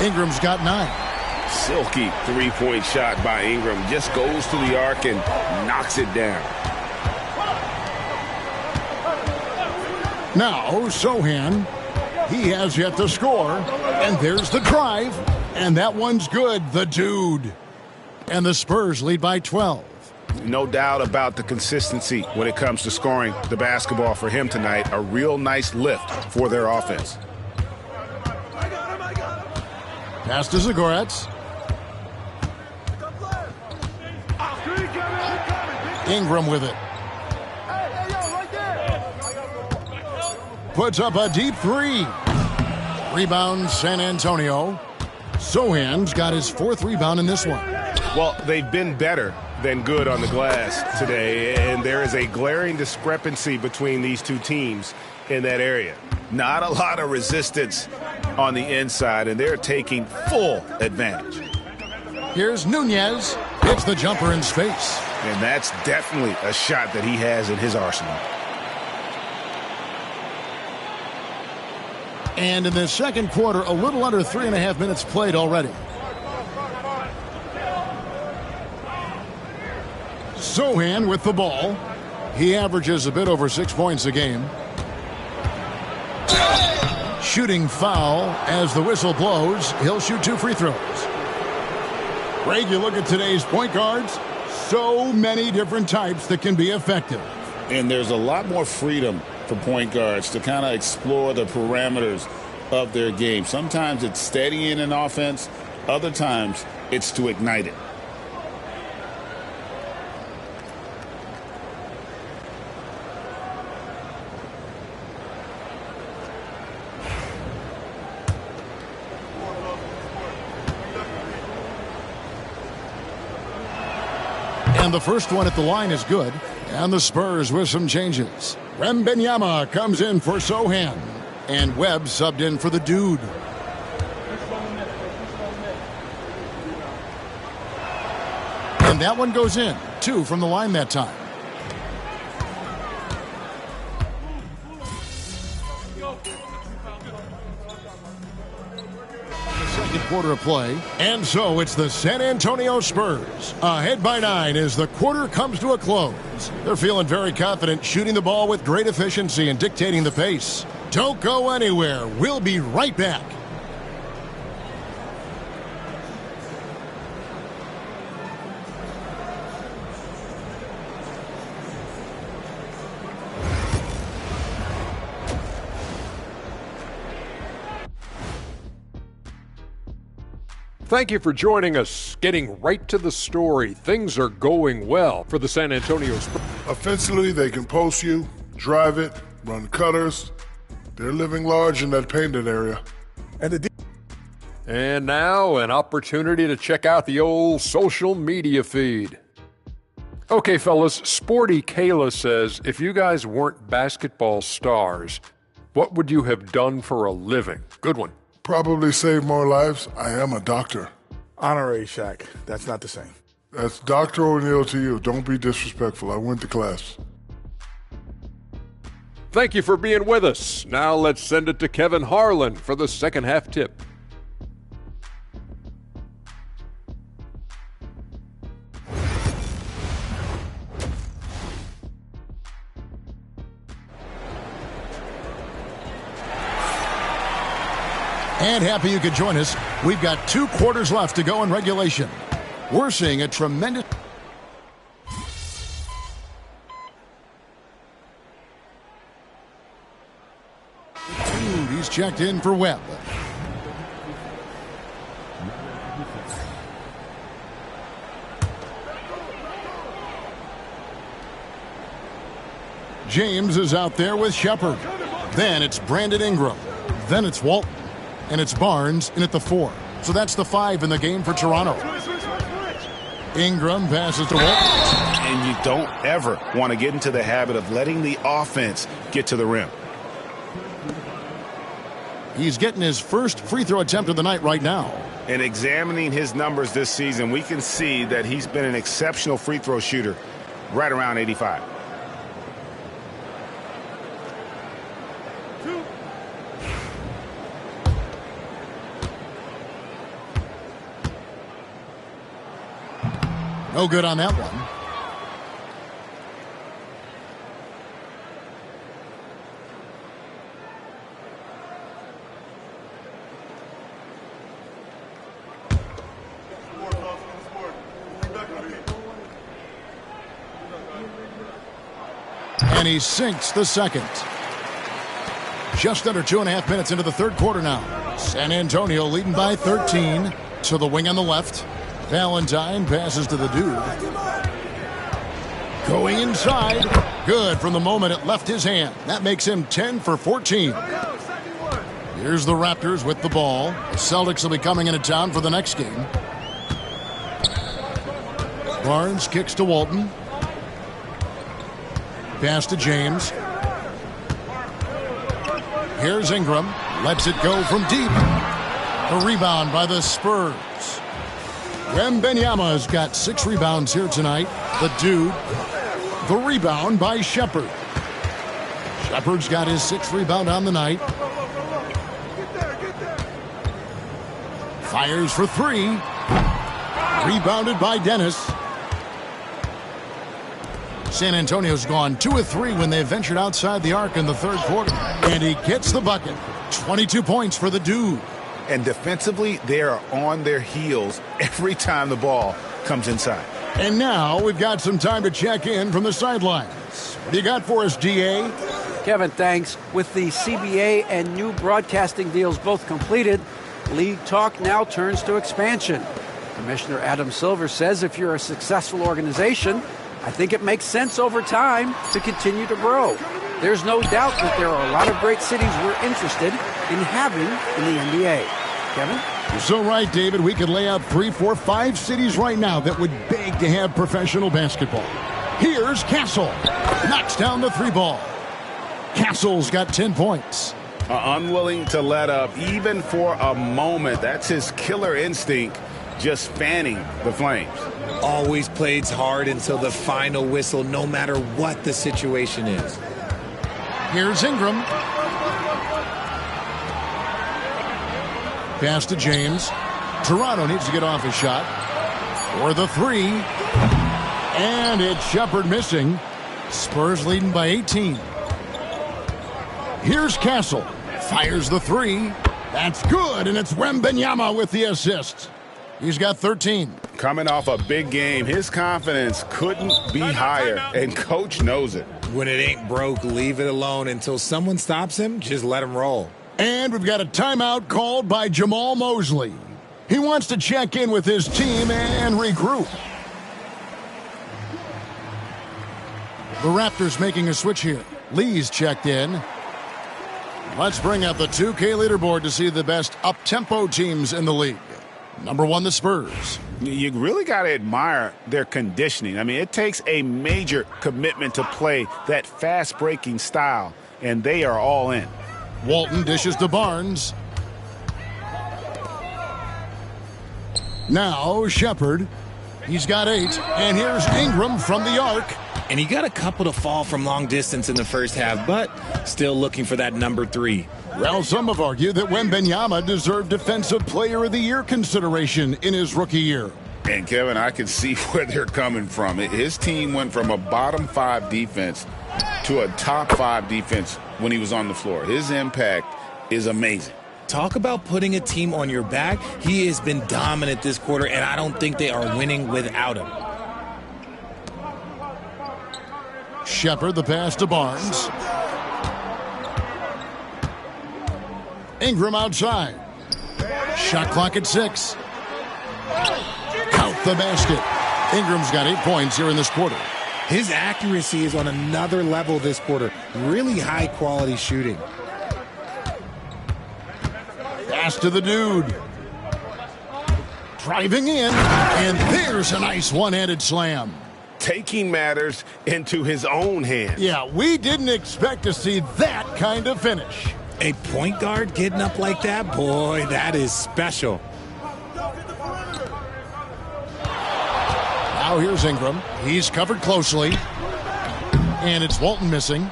Ingram's got 9. Silky three-point shot by Ingram. Just goes to the arc and knocks it down. Now, Sohan, he has yet to score. And there's the drive. And that one's good, the dude. And the Spurs lead by 12. No doubt about the consistency when it comes to scoring the basketball for him tonight. A real nice lift for their offense. Pass to Zagoretz. Ingram with it. Puts up a deep 3. Rebound San Antonio. Sohan's got his 4th rebound in this one. Well, they've been better than good on the glass today, and there is a glaring discrepancy between these two teams in that area. Not a lot of resistance on the inside, and they're taking full advantage. Here's Nunez. Hits the jumper in space. And that's definitely a shot that he has in his arsenal. And in the second quarter, a little under 3.5 minutes played already. Sohan with the ball. He averages a bit over 6 points a game. Shooting foul as the whistle blows. He'll shoot 2 free throws. Greg, you look at today's point guards, so many different types that can be effective. And there's a lot more freedom for point guards to kind of explore the parameters of their game. Sometimes it's steadying an offense. Other times it's to ignite it. And the first one at the line is good. And the Spurs with some changes. Wembanyama comes in for Sohan. And Webb subbed in for the dude. And that one goes in. 2 from the line that time. Quarter of play, and so it's the San Antonio Spurs ahead by 9 as the quarter comes to a close. They're feeling very confident, shooting the ball with great efficiency and dictating the pace. Don't go anywhere. We'll be right back. Thank you for joining us. Getting right to the story. Things are going well for the San Antonio Spurs. Offensively, they can post you, drive it, run cutters. They're living large in that painted area. And now an opportunity to check out the old social media feed. Okay, fellas, Sporty Kayla says, if you guys weren't basketball stars, what would you have done for a living? Good one. Probably save more lives. I am a doctor. Honorary Shaq. That's not the same. That's Dr. O'Neill to you. Don't be disrespectful. I went to class. Thank you for being with us. Now let's send it to Kevin Harlan for the second half tip. And happy you could join us. We've got 2 quarters left to go in regulation. We're seeing a tremendous... He's checked in for Webb. James is out there with Shepard. Then it's Brandon Ingram. Then it's Walton. And it's Barnes in at the 4. So that's the 5 in the game for Toronto. Ingram passes to Walton. And you don't ever want to get into the habit of letting the offense get to the rim. He's getting his first free throw attempt of the night right now. And examining his numbers this season, we can see that he's been an exceptional free throw shooter, right around 85. No good on that one. And he sinks the second. Just under 2.5 minutes into the third quarter now. San Antonio leading by 13 to the wing on the left. Valentine passes to the dude. Going inside. Good from the moment it left his hand. That makes him 10 for 14. Here's the Raptors with the ball. The Celtics will be coming into town for the next game. Barnes kicks to Walton. Pass to James. Here's Ingram. Lets it go from deep. The rebound by the Spurs. Wembanyama's got 6 rebounds here tonight. The dude. The rebound by Shepard. Shepard's got his 6th rebound on the night. Fires for 3. Rebounded by Dennis. San Antonio's gone 2 of 3 when they ventured outside the arc in the third quarter. And he gets the bucket. 22 points for the dude. And defensively, they are on their heels every time the ball comes inside. And now we've got some time to check in from the sidelines. What do you got for us, DA? Kevin, thanks. With the CBA and new broadcasting deals both completed, league talk now turns to expansion. Commissioner Adam Silver says if you're a successful organization, I think it makes sense over time to continue to grow. There's no doubt that there are a lot of great cities we're interested in having in the NBA. Kevin? You're so right, David. We could lay out 3, 4, 5 cities right now that would beg to have professional basketball. Here's Castle. Knocks down the 3 ball. Castle's got 10 points. Unwilling to let up even for a moment. That's his killer instinct, just fanning the flames. Always plays hard until the final whistle, no matter what the situation is. Here's Ingram. Pass to James. Toronto needs to get off his shot. For the 3. And it's Shepard missing. Spurs leading by 18. Here's Castle. Fires the 3. That's good, and it's Wembanyama with the assist. He's got 13. Coming off a big game, his confidence couldn't be higher, and coach knows it. When it ain't broke, leave it alone until someone stops him. Just let him roll. And we've got a timeout called by Jamal Mosley. He wants to check in with his team and regroup. The Raptors making a switch here. Lee's checked in. Let's bring out the 2K leaderboard to see the best up-tempo teams in the league. Number 1, the Spurs. You really got to admire their conditioning. I mean, it takes a major commitment to play that fast-breaking style, and they are all in. Walton dishes to Barnes. Now Shepard. He's got 8. And here's Ingram from the arc. And he got a couple to fall from long distance in the first half, but still looking for that number 3. Well, some have argued that Wembanyama deserved Defensive Player of the Year consideration in his rookie year. And, Kevin, I can see where they're coming from. His team went from a bottom 5 defense to a top 5 defense when he was on the floor. His impact is amazing. Talk about putting a team on your back. He has been dominant this quarter, and I don't think they are winning without him. Shepard, the pass to Barnes. Ingram outside. Shot clock at 6. Count the basket. Ingram's got 8 points here in this quarter. His accuracy is on another level this quarter. Really high quality shooting. Pass to the dude. Driving in, and there's a nice one-handed slam. Taking matters into his own hands. Yeah, we didn't expect to see that kind of finish. A point guard getting up like that, boy, that is special. Now here's Ingram. He's covered closely. And it's Walton missing.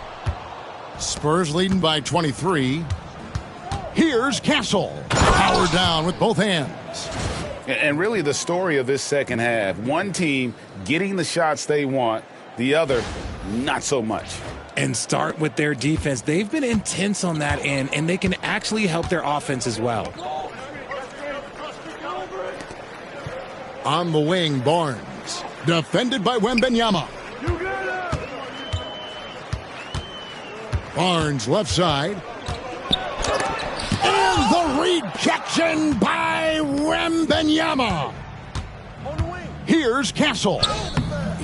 Spurs leading by 23. Here's Castle. Powered down with both hands. And really the story of this second half, one team getting the shots they want, the other not so much. And start with their defense. They've been intense on that end, and they can actually help their offense as well. On the wing, Barnes. Defended by Wembanyama. Barnes left side. And the rejection by Wembanyama. Here's Castle.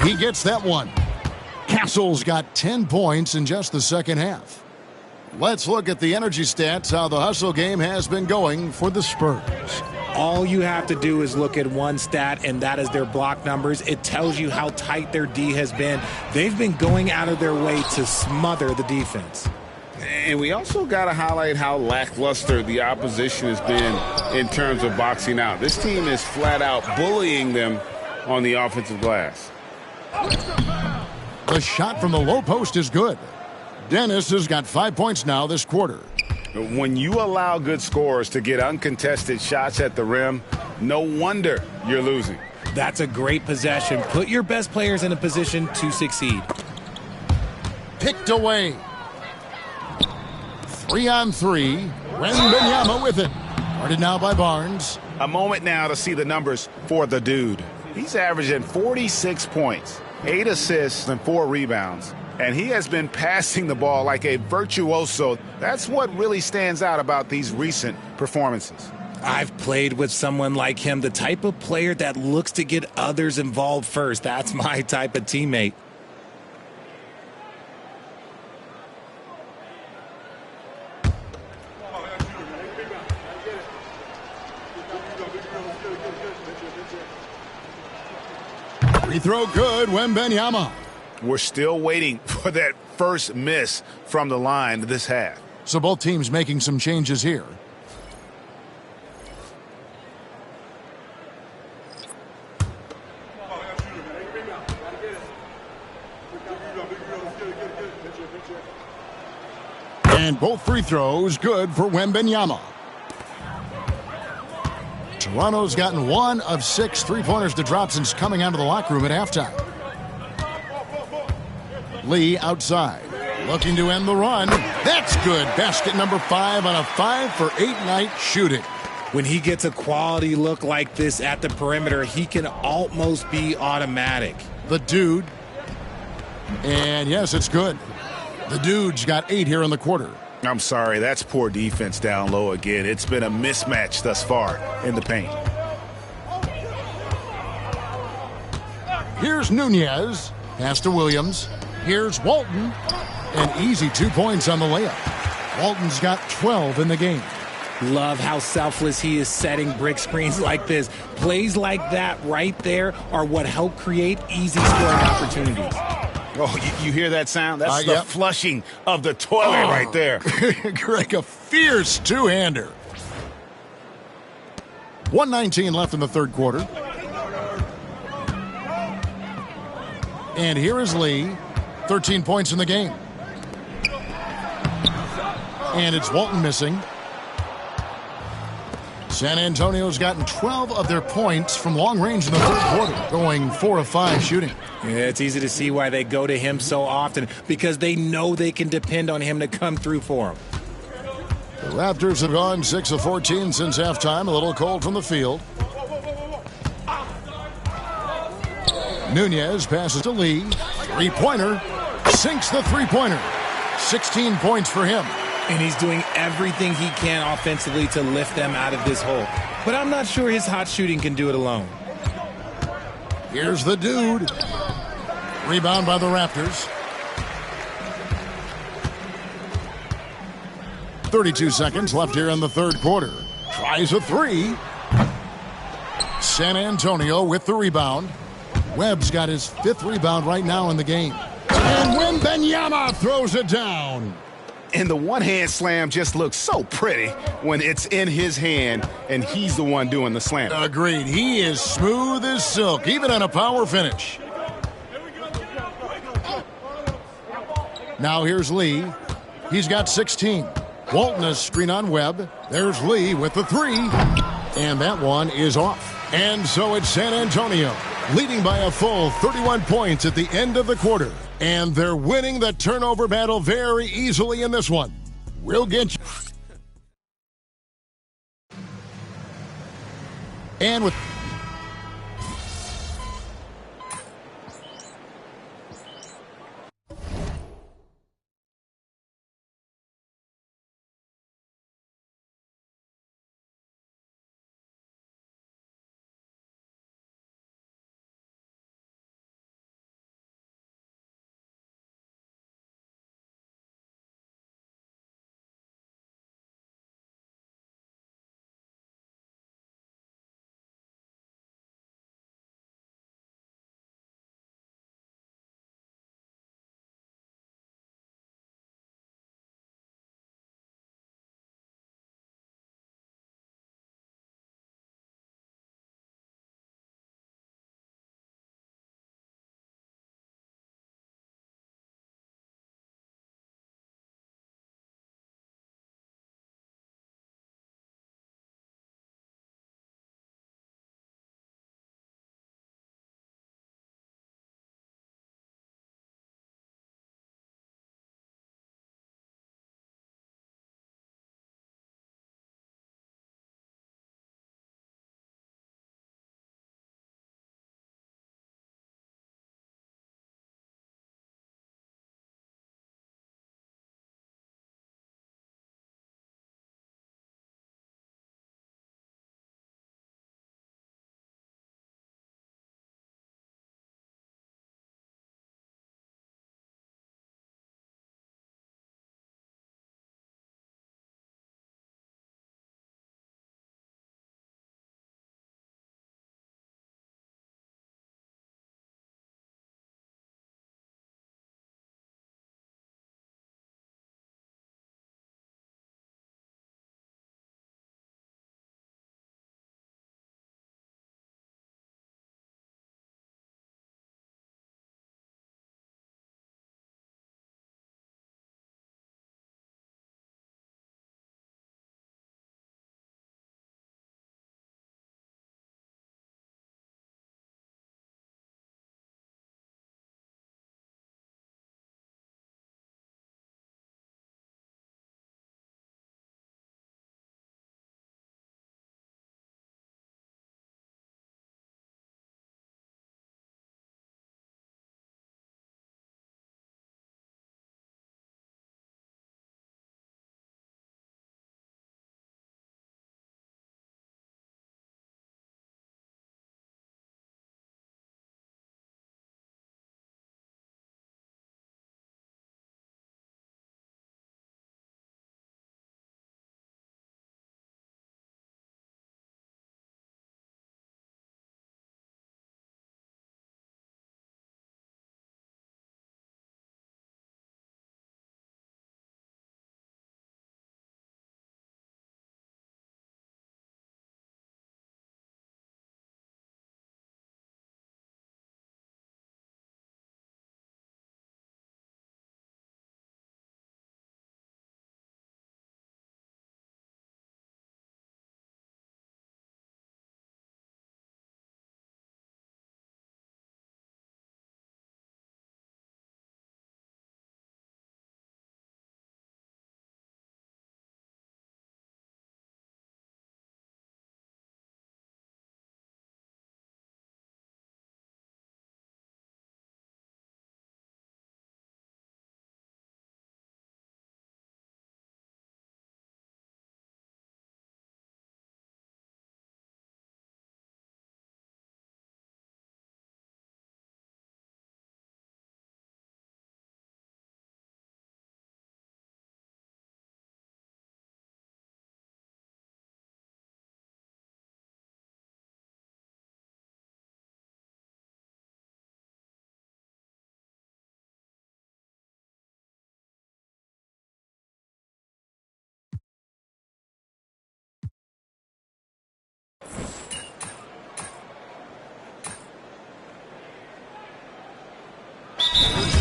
He gets that one. Castle's got 10 points in just the second half. Let's look at the energy stats, how the hustle game has been going for the Spurs. All you have to do is look at one stat, and that is their block numbers. It tells you how tight their D has been. They've been going out of their way to smother the defense. And we also got to highlight how lackluster the opposition has been in terms of boxing out. This team is flat out bullying them on the offensive glass. The shot from the low post is good. Dennis has got 5 points now this quarter. When you allow good scorers to get uncontested shots at the rim, no wonder you're losing. That's a great possession. Put your best players in a position to succeed. Picked away. 3-on-3. Wembanyama with it. Guarded now by Barnes. A moment now to see the numbers for the dude. He's averaging 46 points, 8 assists, and 4 rebounds. And he has been passing the ball like a virtuoso. That's what really stands out about these recent performances. I've played with someone like him, the type of player that looks to get others involved first. That's my type of teammate. Free throw good, Wembanyama. We're still waiting for that first miss from the line this half. So both teams making some changes here. And both free throws good for Wembanyama. Toronto's gotten 1 of 6 3-pointers to drop since coming out of the locker room at halftime. Lee outside, looking to end the run. That's good. Basket number 5 on a 5-for-8 night shooting. When he gets a quality look like this at the perimeter, he can almost be automatic. The dude. And yes, it's good. The dude's got 8 here in the quarter. I'm sorry, that's poor defense down low again. It's been a mismatch thus far in the paint. Here's Nunez. Pass to Williams. Here's Walton. An easy 2 points on the layup. Walton's got 12 in the game. Love how selfless he is setting brick screens like this. Plays like that right there are what help create easy scoring opportunities. Oh, you hear that sound? That's the flushing of the toilet right there. Greg, a fierce two-hander. 1:19 left in the third quarter. And here is Lee. 13 points in the game. And it's Walton missing. San Antonio's gotten 12 of their points from long range in the third quarter, going 4 of 5 shooting. Yeah, it's easy to see why they go to him so often, because they know they can depend on him to come through for them. The Raptors have gone 6 of 14 since halftime, a little cold from the field. Nunez passes to Lee. Three-pointer. Sinks the three-pointer. 16 points for him. And he's doing everything he can offensively to lift them out of this hole. but I'm not sure his hot shooting can do it alone. Here's the dude. Rebound by the Raptors. 32 seconds left here in the third quarter. Tries a three. San Antonio with the rebound. Webb's got his 5th rebound right now in the game. And Wembanyama throws it down. And the one-hand slam just looks so pretty when it's in his hand and he's the one doing the slam. Agreed. He is smooth as silk, even on a power finish. Now here's Lee. He's got 16. Walton a screen on Webb. There's Lee with the three. And that one is off. And so it's San Antonio, leading by a full 31 points at the end of the quarter. And they're winning the turnover battle very easily in this one. We'll get you. And with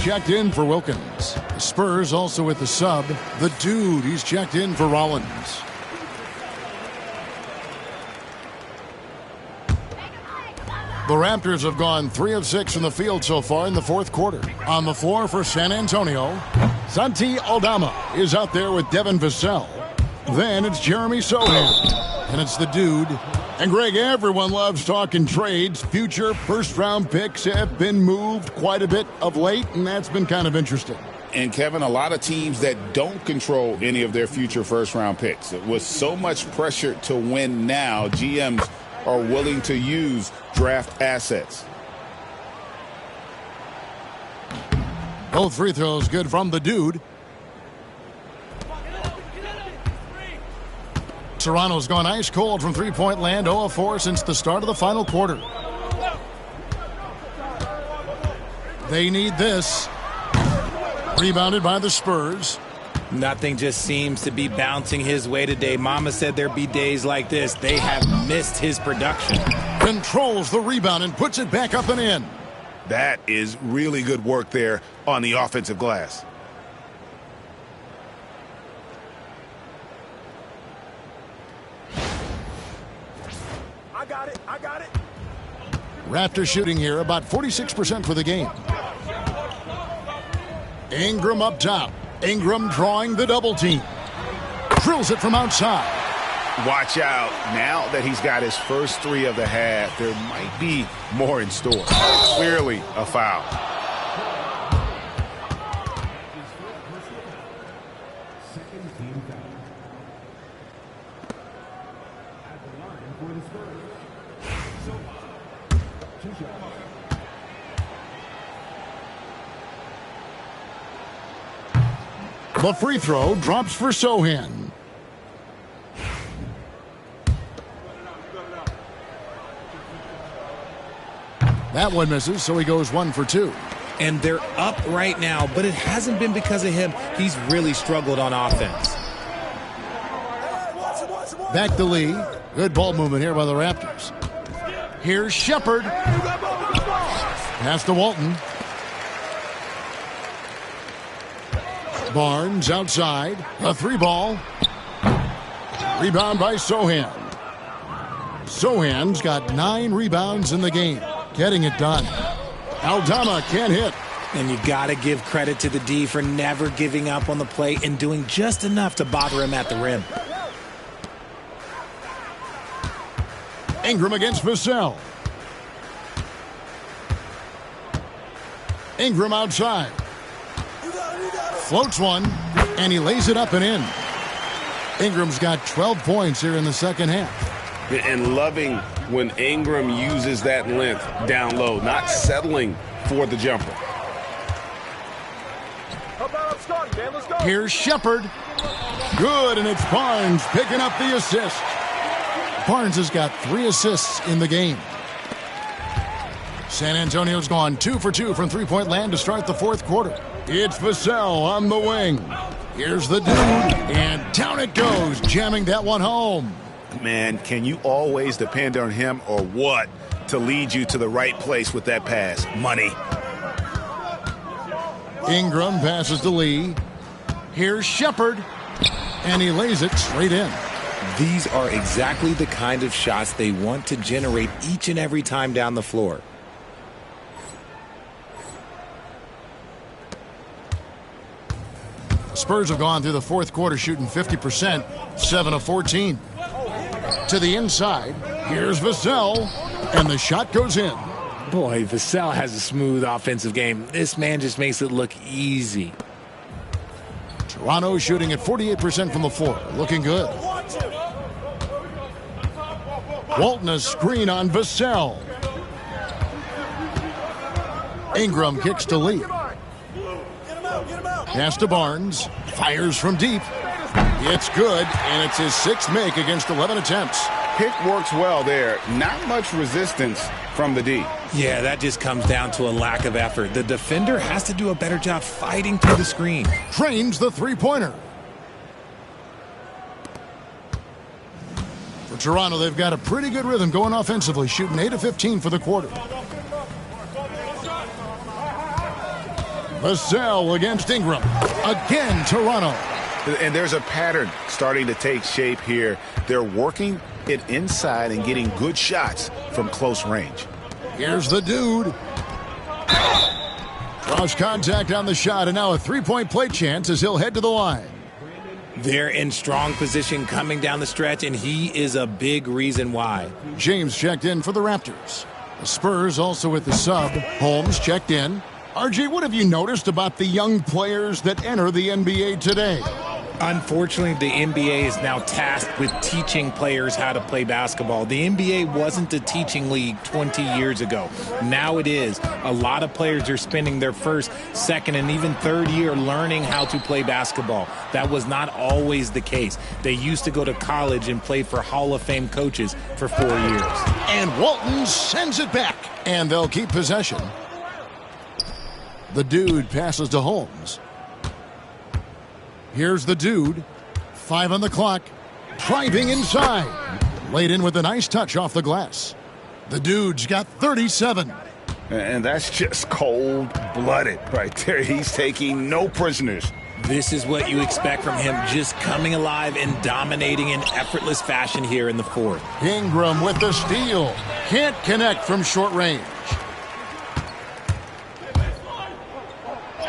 checked in for Wilkins. The Spurs also with the sub. The Dude, he's checked in for Rollins. The Raptors have gone 3 of 6 from the field so far in the fourth quarter. On the floor for San Antonio, Santi Aldama is out there with Devin Vassell. Then it's Jeremy Sohan. And it's the Dude. And Greg, everyone loves talking trades. Future first-round picks have been moved quite a bit of late, and that's been kind of interesting. And, Kevin, a lot of teams that don't control any of their future first-round picks. With so much pressure to win now, GMs are willing to use draft assets. Both free throws good from the Dude. Toronto's gone ice cold from three-point land, 0 of 4 since the start of the final quarter. They need this. Rebounded by the Spurs. Nothing just seems to be bouncing his way today. Mama said there'd be days like this. They have missed his production. Controls the rebound and puts it back up and in. That is really good work there on the offensive glass. I got it. Raptors shooting here about 46% for the game. Ingram up top. Ingram drawing the double team. Drills it from outside. Watch out. Now that he's got his first 3 of the half, there might be more in store. Clearly a foul. The free throw drops for Sohan. That one misses, so he goes 1 for 2. And they're up right now, but it hasn't been because of him. He's really struggled on offense. Back to Lee. Good ball movement here by the Raptors. Here's Shepard. Pass to Walton. Barnes outside. A 3-ball. Rebound by Sohan. Sohan's got 9 rebounds in the game. Getting it done. Aldama can't hit. And you got to give credit to the D for never giving up on the play and doing just enough to bother him at the rim. Ingram against Vassell. Ingram outside. Floats one, and he lays it up and in. Ingram's got 12 points here in the second half. And loving when Ingram uses that length down low, not settling for the jumper. Here's Shepard. Good, and it's Barnes picking up the assist. Barnes has got 3 assists in the game. San Antonio's gone 2 for 2 from three-point land to start the fourth quarter. It's Vassell on the wing. Here's the Dude, and down it goes, jamming that one home. Man, can you always depend on him or what to lead you to the right place with that pass? Money. Ingram passes to Lee. Here's Shepard, and he lays it straight in. These are exactly the kind of shots they want to generate each and every time down the floor. Spurs have gone through the fourth quarter shooting 50%, 7 of 14. To the inside, here's Vassell, and the shot goes in. Boy, Vassell has a smooth offensive game. This man just makes it look easy. Toronto shooting at 48% from the floor, looking good. Walton a screen on Vassell. Ingram kicks to Lee. Pass to Barnes. Fires from deep. It's good, and it's his 6th make against 11 attempts. Pick works well there. Not much resistance from the D. Yeah, that just comes down to a lack of effort. The defender has to do a better job fighting through the screen. Trains the three-pointer. For Toronto, they've got a pretty good rhythm going offensively, shooting 8 of 15 for the quarter. Vassell against Ingram. Again, Toronto. And there's a pattern starting to take shape here. They're working it inside and getting good shots from close range. Here's the dude. Draws contact on the shot, and now a three-point play chance as he'll head to the line. They're in strong position coming down the stretch, and he is a big reason why. James checked in for the Raptors. The Spurs also with the sub. Holmes checked in. RJ, what have you noticed about the young players that enter the NBA today? Unfortunately, the NBA is now tasked with teaching players how to play basketball. The NBA wasn't a teaching league 20 years ago. Now it is. A lot of players are spending their first, second, and even third year learning how to play basketball. That was not always the case. They used to go to college and play for Hall of Fame coaches for 4 years. And Walton sends it back, and they'll keep possession. The dude passes to Holmes. Here's the dude. 5 on the clock. Driving inside. Laid in with a nice touch off the glass. The dude's got 37. And that's just cold-blooded right there. He's taking no prisoners. This is what you expect from him, just coming alive and dominating in effortless fashion here in the fourth. Ingram with the steal. Can't connect from short range.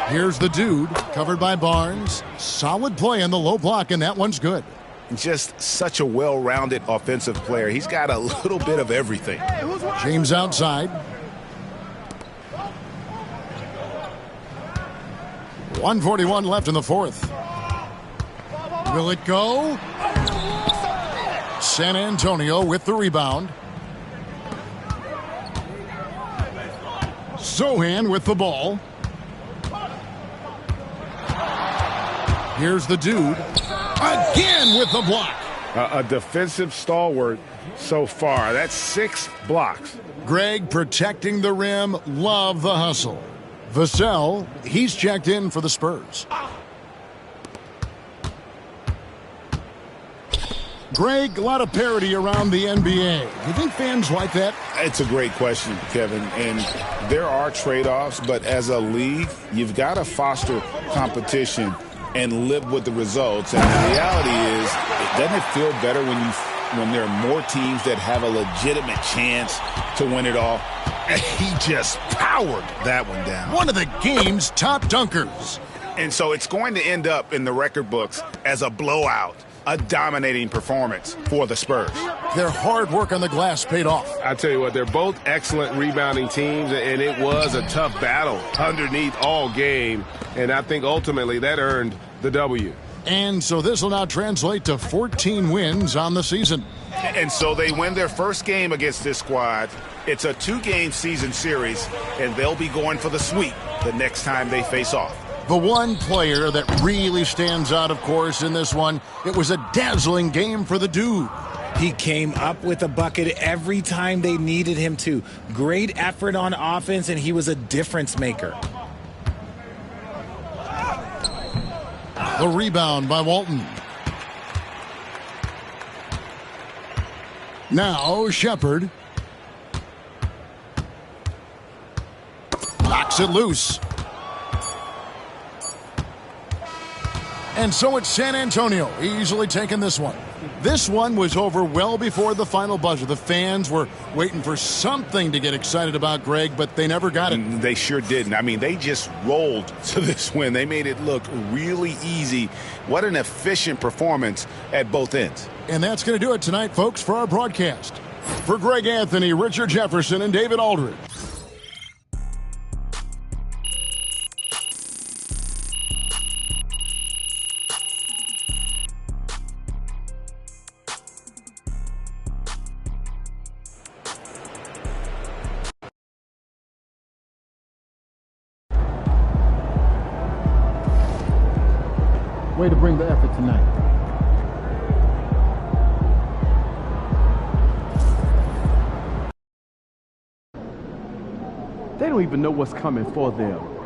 Here's the dude, covered by Barnes. Solid play in the low block, and that one's good. Just such a well-rounded offensive player. He's got a little bit of everything. James outside. 1:41 left in the fourth. Will it go? San Antonio with the rebound. Sohan with the ball. Here's the dude. Again with the block. A defensive stalwart so far. That's 6 blocks. Greg protecting the rim. Love the hustle. Vassell, he's checked in for the Spurs. Greg, a lot of parity around the NBA. Do you think fans like that? It's a great question, Kevin. And there are trade-offs, but as a league, you've got to foster competition and live with the results. And the reality is, doesn't it feel better when there are more teams that have a legitimate chance to win it all? And he just powered that one down. One of the game's top dunkers. And so it's going to end up in the record books as a blowout, a dominating performance for the Spurs. Their hard work on the glass paid off. I tell you what, they're both excellent rebounding teams, and it was a tough battle underneath all game. And I think ultimately that earned the W. And so this will now translate to 14 wins on the season. And so they win their first game against this squad. It's a 2-game season series, and they'll be going for the sweep the next time they face off. The one player that really stands out, of course, in this one, it was a dazzling game for the dude. He came up with a bucket every time they needed him to. Great effort on offense, and he was a difference maker. The rebound by Walton. Now Shepard. Knocks it loose. And so it's San Antonio easily taking this one. This one was over well before the final buzzer. The fans were waiting for something to get excited about, Greg, but they never got it. They sure didn't. I mean, they just rolled to this win. They made it look really easy. What an efficient performance at both ends. And that's going to do it tonight, folks, for our broadcast. For Greg Anthony, Richard Jefferson, and David Aldridge. Way to bring the effort tonight. They don't even know what's coming for them.